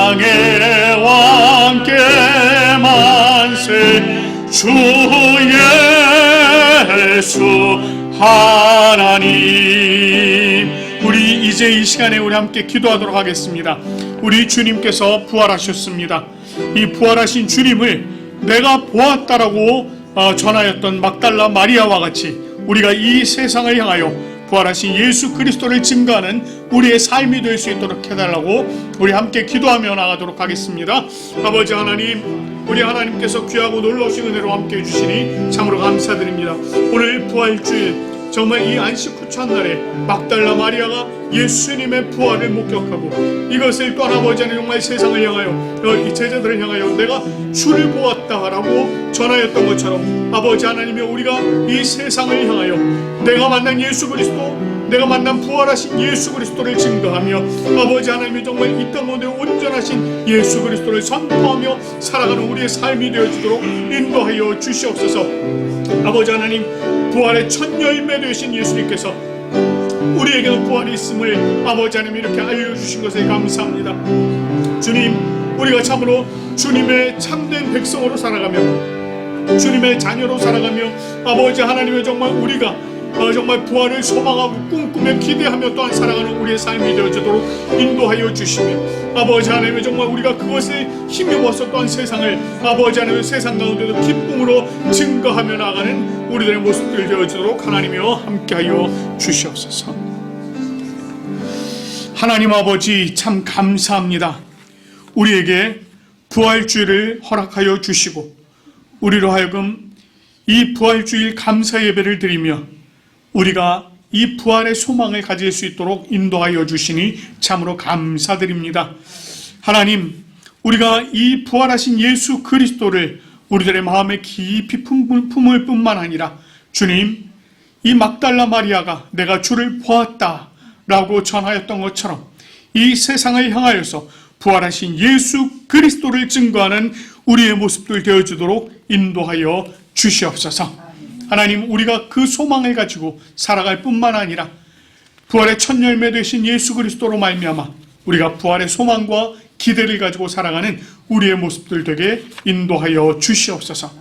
왕의 왕께 만세. 주 예수 하나님. 우리 이제 이 시간에 우리 함께 기도하도록 하겠습니다. 우리 주님께서 부활하셨습니다. 이 부활하신 주님을 내가 보았다라고 전하였던 막달라 마리아와 같이 우리가 이 세상을 향하여 부활하신 예수 그리스도를 증거하는 우리의 삶이 될 수 있도록 해달라고 우리 함께 기도하며 나가도록 하겠습니다. 아버지 하나님, 우리 하나님께서 귀하고 놀라우신 은혜로 함께 해주시니 참으로 감사드립니다. 오늘 부활주일 정말 이 안식 후 첫날에 막달라 마리아가 예수님의 부활을 목격하고 이것을 또한 아버지는 정말 세상을 향하여 이 제자들을 향하여 내가 주를 보았다라고 전하였던 것처럼 아버지 하나님이 우리가 이 세상을 향하여 내가 만난 예수 그리스도, 내가 만난 부활하신 예수 그리스도를 증거하며 아버지 하나님이 정말 이 땅 가운데 온전하신 예수 그리스도를 선포하며 살아가는 우리의 삶이 되어지도록 인도하여 주시옵소서. 아버지 하나님, 부활의 첫 열매 되신 예수님께서 우리에게도 부활이 있음을 아버지 하나님 이렇게 알려주신 것에 감사합니다. 주님, 우리가 참으로 주님의 참된 백성으로 살아가며 주님의 자녀로 살아가며 아버지 하나님의 정말 우리가 정말 부활을 소망하고 꿈꾸며 기대하며 또한 살아가는 우리의 삶이 되어지도록 인도하여 주시며 아버지 하나님 정말 우리가 그것을 힘입어서 또한 세상을 아버지 하나님 세상 가운데도 기쁨으로 증거하며 나가는 우리들의 모습들 되어지도록 하나님이여 함께하여 주시옵소서. 하나님 아버지 참 감사합니다. 우리에게 부활주일을 허락하여 주시고 우리로 하여금 이 부활주일 감사 예배를 드리며 우리가 이 부활의 소망을 가질 수 있도록 인도하여 주시니 참으로 감사드립니다. 하나님, 우리가 이 부활하신 예수 그리스도를 우리들의 마음에 깊이 품을 뿐만 아니라 주님, 이 막달라 마리아가 내가 주를 보았다라고 전하였던 것처럼 이 세상을 향하여서 부활하신 예수 그리스도를 증거하는 우리의 모습들 되어주도록 인도하여 주시옵소서. 하나님, 우리가 그 소망을 가지고 살아갈 뿐만 아니라 부활의 첫 열매 되신 예수 그리스도로 말미암아 우리가 부활의 소망과 기대를 가지고 살아가는 우리의 모습들 되게 인도하여 주시옵소서.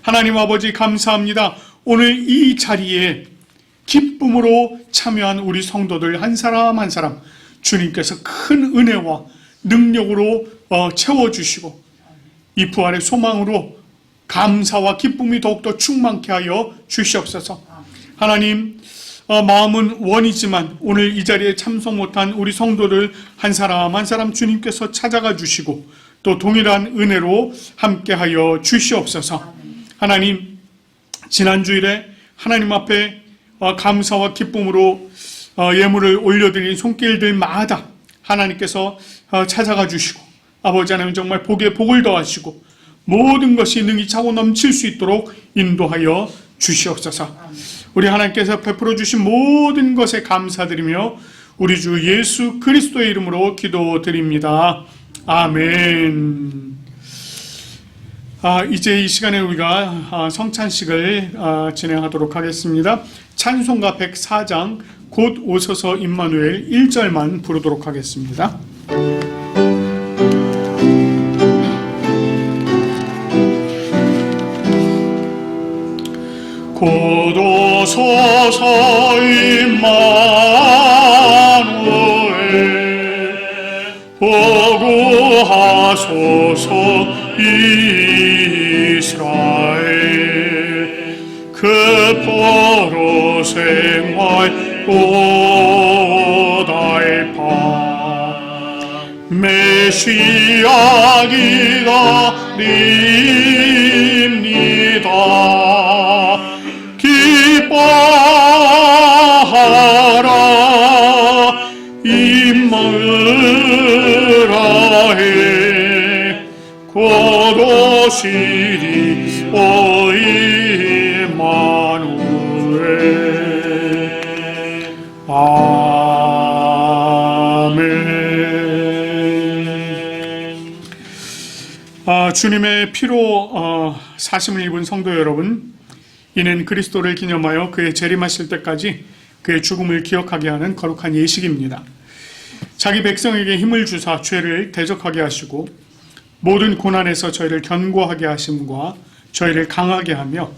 하나님 아버지 감사합니다. 오늘 이 자리에 기쁨으로 참여한 우리 성도들 한 사람 한 사람 주님께서 큰 은혜와 능력으로 채워주시고 이 부활의 소망으로 감사와 기쁨이 더욱더 충만케 하여 주시옵소서. 하나님, 마음은 원이지만 오늘 이 자리에 참석 못한 우리 성도들 한 사람 한 사람 주님께서 찾아가 주시고 또 동일한 은혜로 함께하여 주시옵소서. 하나님, 지난 주일에 하나님 앞에 감사와 기쁨으로 예물을 올려드린 손길들마다 하나님께서 찾아가 주시고 아버지 하나님 정말 복에 복을 더하시고 모든 것이 능히 차고 넘칠 수 있도록 인도하여 주시옵소서. 우리 하나님께서 베풀어 주신 모든 것에 감사드리며 우리 주 예수 그리스도의 이름으로 기도드립니다. 아멘. 이제 이 시간에 우리가 성찬식을 진행하도록 하겠습니다. 찬송가 104장 곧 오소서 임마누엘 1절만 부르도록 하겠습니다. 곧 오소서 임마누엘 보고하소서 이스라엘 그 포로 생활 고달파 메시아 기다립니다. 기뻐하라 임마누엘아 곧 오시리 오 임마누엘. 아멘. 주님의 피로 사심을 입은 성도 여러분, 이는 그리스도를 기념하여 그의 재림하실 때까지 그의 죽음을 기억하게 하는 거룩한 예식입니다. 자기 백성에게 힘을 주사 죄를 대적하게 하시고 모든 고난에서 저희를 견고하게 하심과 저희를 강하게 하며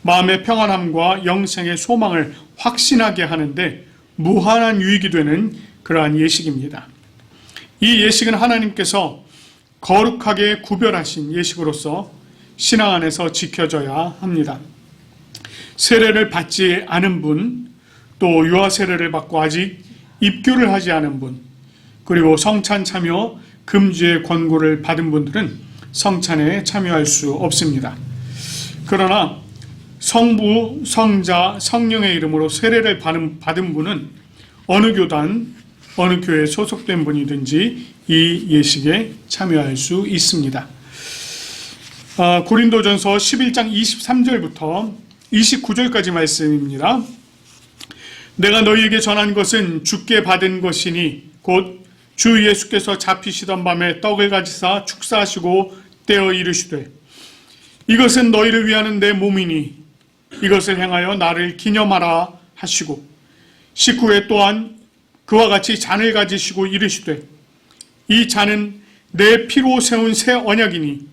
마음의 평안함과 영생의 소망을 확신하게 하는데 무한한 유익이 되는 그러한 예식입니다. 이 예식은 하나님께서 거룩하게 구별하신 예식으로서 신앙 안에서 지켜져야 합니다. 세례를 받지 않은 분, 또 유아 세례를 받고 아직 입교를 하지 않은 분, 그리고 성찬 참여 금지의 권고를 받은 분들은 성찬에 참여할 수 없습니다. 그러나 성부, 성자, 성령의 이름으로 세례를 받은 분은 어느 교단, 어느 교회에 소속된 분이든지 이 예식에 참여할 수 있습니다. 고린도전서 11장 23절부터 29절까지 말씀입니다. 내가 너희에게 전한 것은 주께 받은 것이니 곧 주 예수께서 잡히시던 밤에 떡을 가지사 축사하시고 떼어 이르시되 이것은 너희를 위하는 내 몸이니 이것을 행하여 나를 기념하라 하시고 식후에 또한 그와 같이 잔을 가지시고 이르시되 이 잔은 내 피로 세운 새 언약이니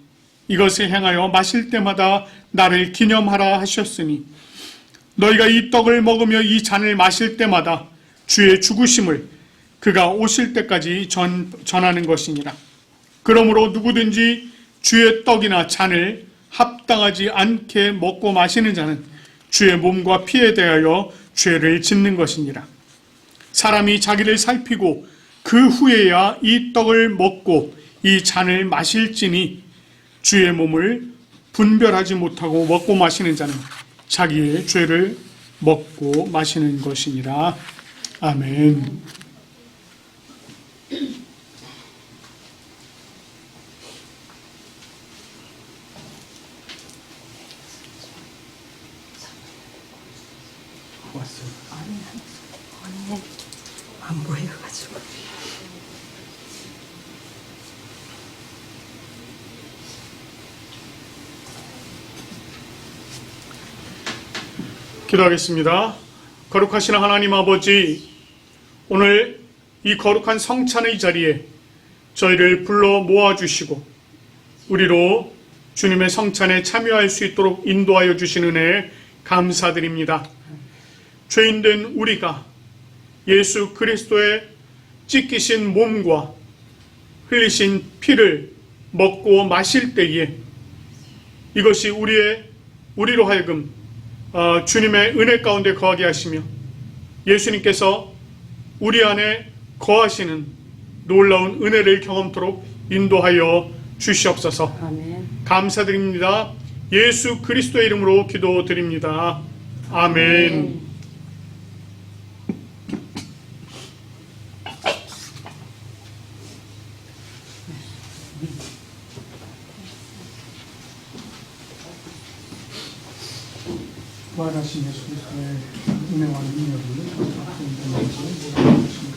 이것을 행하여 마실 때마다 나를 기념하라 하셨으니 너희가 이 떡을 먹으며 이 잔을 마실 때마다 주의 죽으심을 그가 오실 때까지 전하는 것이니라. 그러므로 누구든지 주의 떡이나 잔을 합당하지 않게 먹고 마시는 자는 주의 몸과 피에 대하여 죄를 짓는 것이니라. 사람이 자기를 살피고 그 후에야 이 떡을 먹고 이 잔을 마실지니 주의 몸을 분별하지 못하고 먹고 마시는 자는 자기의 죄를 먹고 마시는 것이니라. 아멘. 아니, 안 보여가지고. 기도하겠습니다. 거룩하신 하나님 아버지, 오늘 이 거룩한 성찬의 자리에 저희를 불러 모아주시고 우리로 주님의 성찬에 참여할 수 있도록 인도하여 주신 은혜에 감사드립니다. 죄인된 우리가 예수 그리스도의 찢기신 몸과 흘리신 피를 먹고 마실 때에 이것이 우리로 하여금 주님의 은혜 가운데 거하게 하시며 예수님께서 우리 안에 거하시는 놀라운 은혜를 경험토록 인도하여 주시옵소서. 아멘. 감사드립니다. 예수 그리스도의 이름으로 기도드립니다. 아멘. 부활하신 예수 그리스도의 은혜와 능력이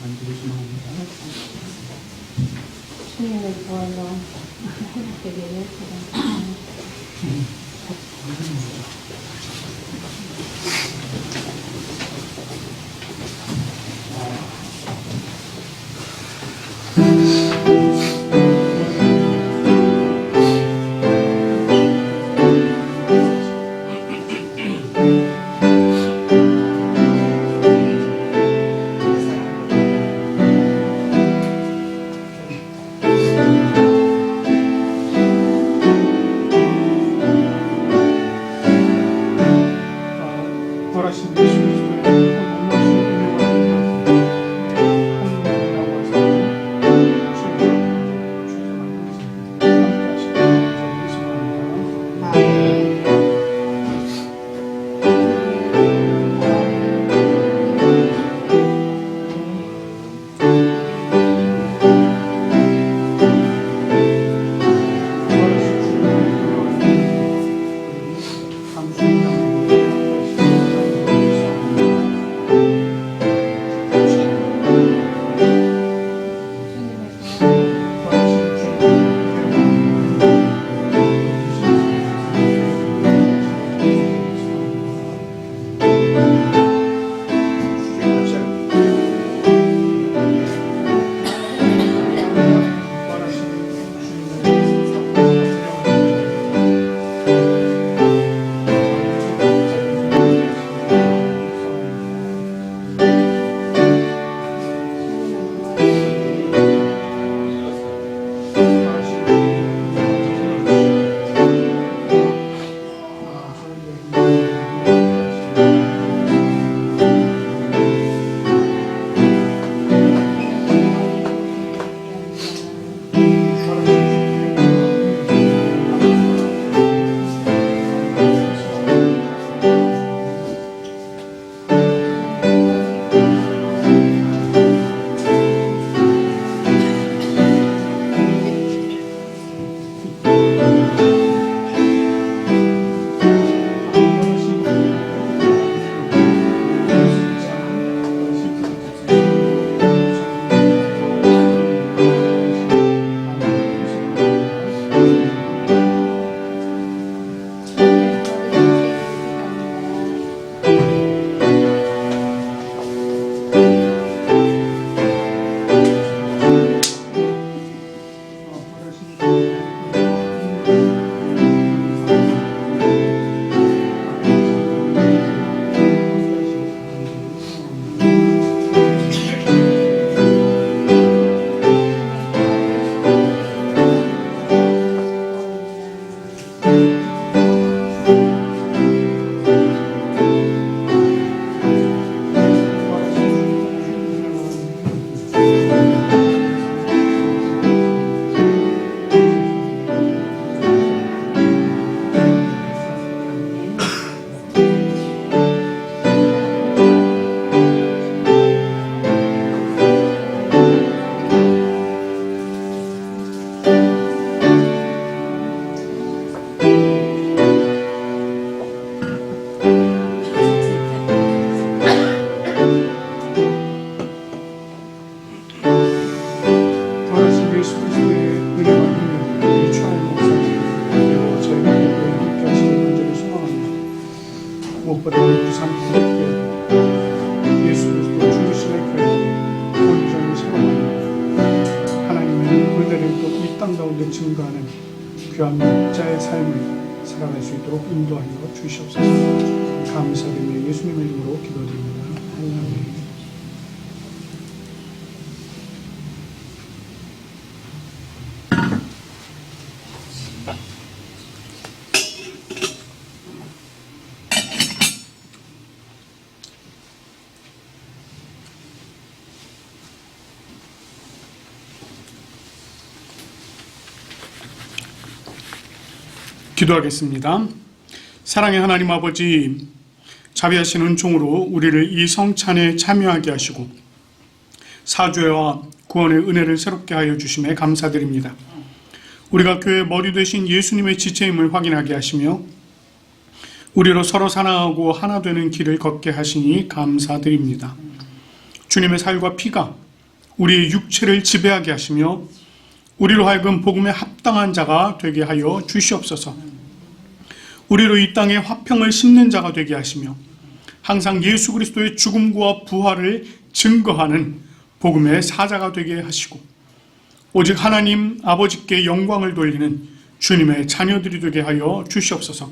간절히 소망합니다. 주님의 부활로 회복되기를 부활하신 예수 그리스도의 놀라신 은혜와 무엇보다 우리 부산 부모께 예수 그리스도 죽으심의 교회 또 이 땅 가운데 증거하는 귀한 목자의 삶을 살아갈 수 있도록 인도하여 주시옵소서. 감사드리며 예수님의 이름으로 기도드립니다. 아멘. 기도하겠습니다. 사랑의 하나님 아버지, 자비하시는 종으로 우리를 이 성찬에 참여하게 하시고 사죄와 구원의 은혜를 새롭게 하여 주심에 감사드립니다. 우리가 교회의 머리 되신 예수님의 지체임을 확인하게 하시며 우리로 서로 사랑하고 하나 되는 길을 걷게 하시니 감사드립니다. 주님의 살과 피가 우리의 육체를 지배하게 하시며 우리로 하여금 복음에 합당한 자가 되게 하여 주시옵소서. 우리로 이 땅에 화평을 심는 자가 되게 하시며 항상 예수 그리스도의 죽음과 부활을 증거하는 복음의 사자가 되게 하시고 오직 하나님 아버지께 영광을 돌리는 주님의 자녀들이 되게 하여 주시옵소서.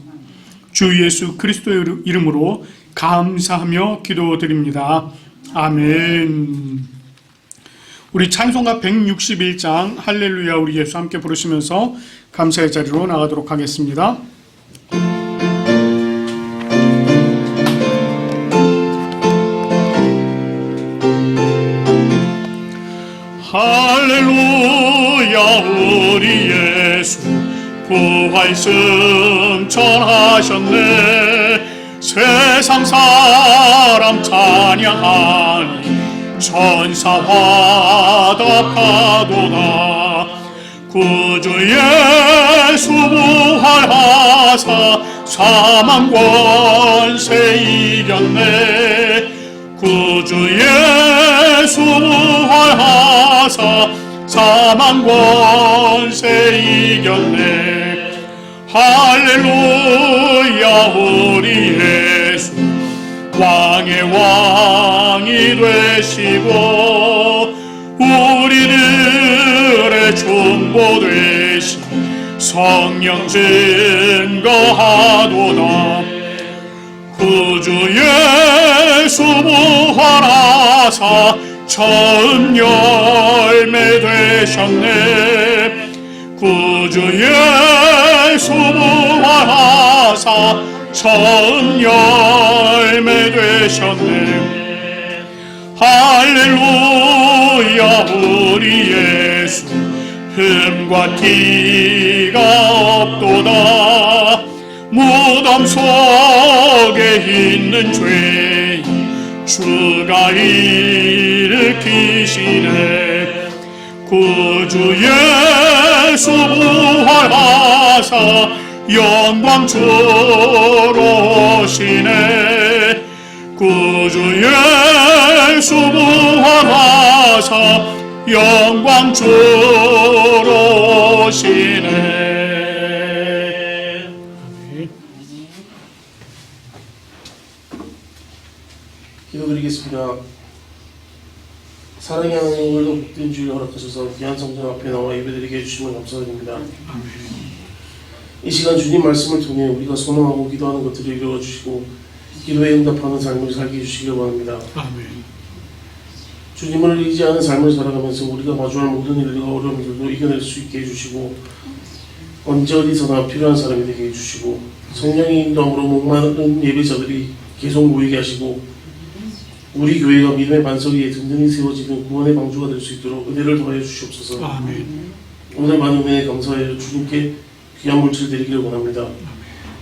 주 예수 그리스도의 이름으로 감사하며 기도드립니다. 아멘. 우리 찬송가 161장 할렐루야 우리 예수 함께 부르시면서 감사의 자리로 나가도록 하겠습니다. 할렐루야 우리 예수 부활 승천하셨네. 세상 사람 찬양하니 천사와 답하도다. 구주 예수 부활하사 사망 권세 이겼네. 구주 예수 부활하사 사망 권세 이겼네. 할렐루야 우리 예수 왕의 왕이 되시고 우리들의 중보 되신 성령 증거하도다. 구주 예수 부활하사 처음 열매 되셨네. 구주 예수 부활하사 처음 열매 되셨네. 할렐루야 우리 예수 흠과 티가 없도다. 무덤 속에 있는 죄 주가 일으키시네. 구주 예수 부활하사 영광 주로 오시네. 구주 예수 부활하사 영광 주로 오시네. 기도드리겠습니다. 사랑의 하나님, 오늘도 복된 주일 허락하셔서 귀한 성전 앞에 나와 예배드리게 해주시면 감사드립니다. 이 시간 주님 말씀을 통해 우리가 소망하고 기도하는 것들을 이루어주시고 기도에 응답하는 삶을 살게 해주시기 바랍니다. 아멘. 주님을 의지하는 삶을 살아가면서 우리가 마주할 모든 일과 어려움들도 이겨낼 수 있게 해주시고 언제 어디서나 필요한 사람이 되게 해주시고 성령의 인도함으로 목마른 예배자들이 계속 모이게 하시고 우리 교회가 믿음의 반석 위에 든든히 세워지는 구원의 방주가 될 수 있도록 은혜를 더하여 주시옵소서. 아멘. 오늘 많은 은혜에 감사하여 주님께 귀한 물질 드리기를 원합니다.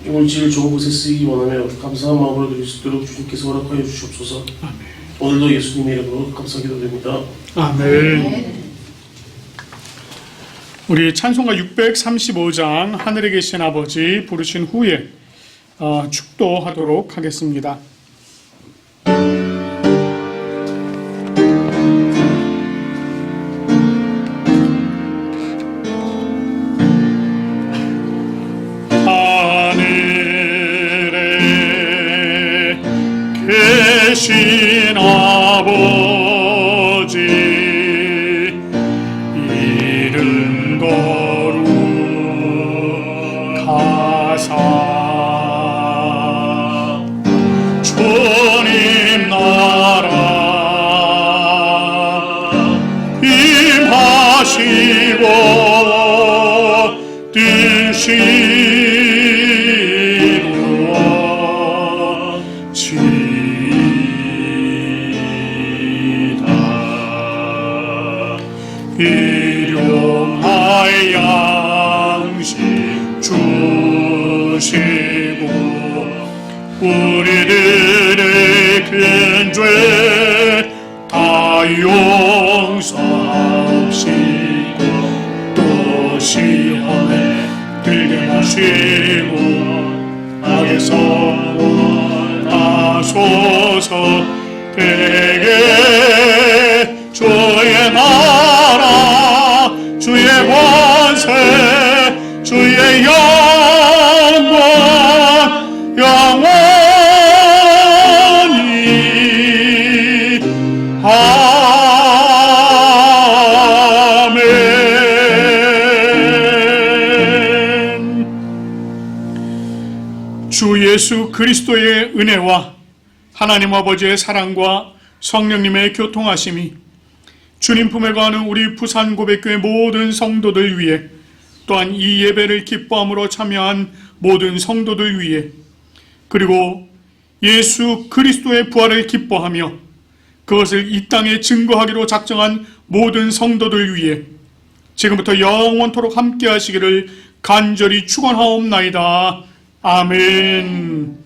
이 물질을 좋은 곳에 쓰이기 원하며 감사한 마음으로 드릴 수 있도록 주님께서 허락하여 주시옵소서. 아멘. 오늘도 예수님의 이름으로 감사기도 드립니다. 아멘. 우리 찬송가 635장 하늘에 계신 아버지 부르신 후에 축도하도록 하겠습니다. 하늘에 계신 아버지 이름 뜻이 이루어지다. 일용할 양식 주시고 우리들의 큰 죄 다 용서하시고 또 시험에 들게 하시고 악에서 원하소서. 대개 주의 나라 주의 권세 주의 영광 영원히 아멘. 주 예수 그리스도의 은혜와 하나님 아버지의 사랑과 성령님의 교통하심이 주님 품에 거하는 우리 부산고백교회 모든 성도들 위해, 또한 이 예배를 기뻐함으로 참여한 모든 성도들 위해, 그리고 예수 그리스도의 부활을 기뻐하며 그것을 이 땅에 증거하기로 작정한 모든 성도들 위해 지금부터 영원토록 함께 하시기를 간절히 축원하옵나이다. 아멘.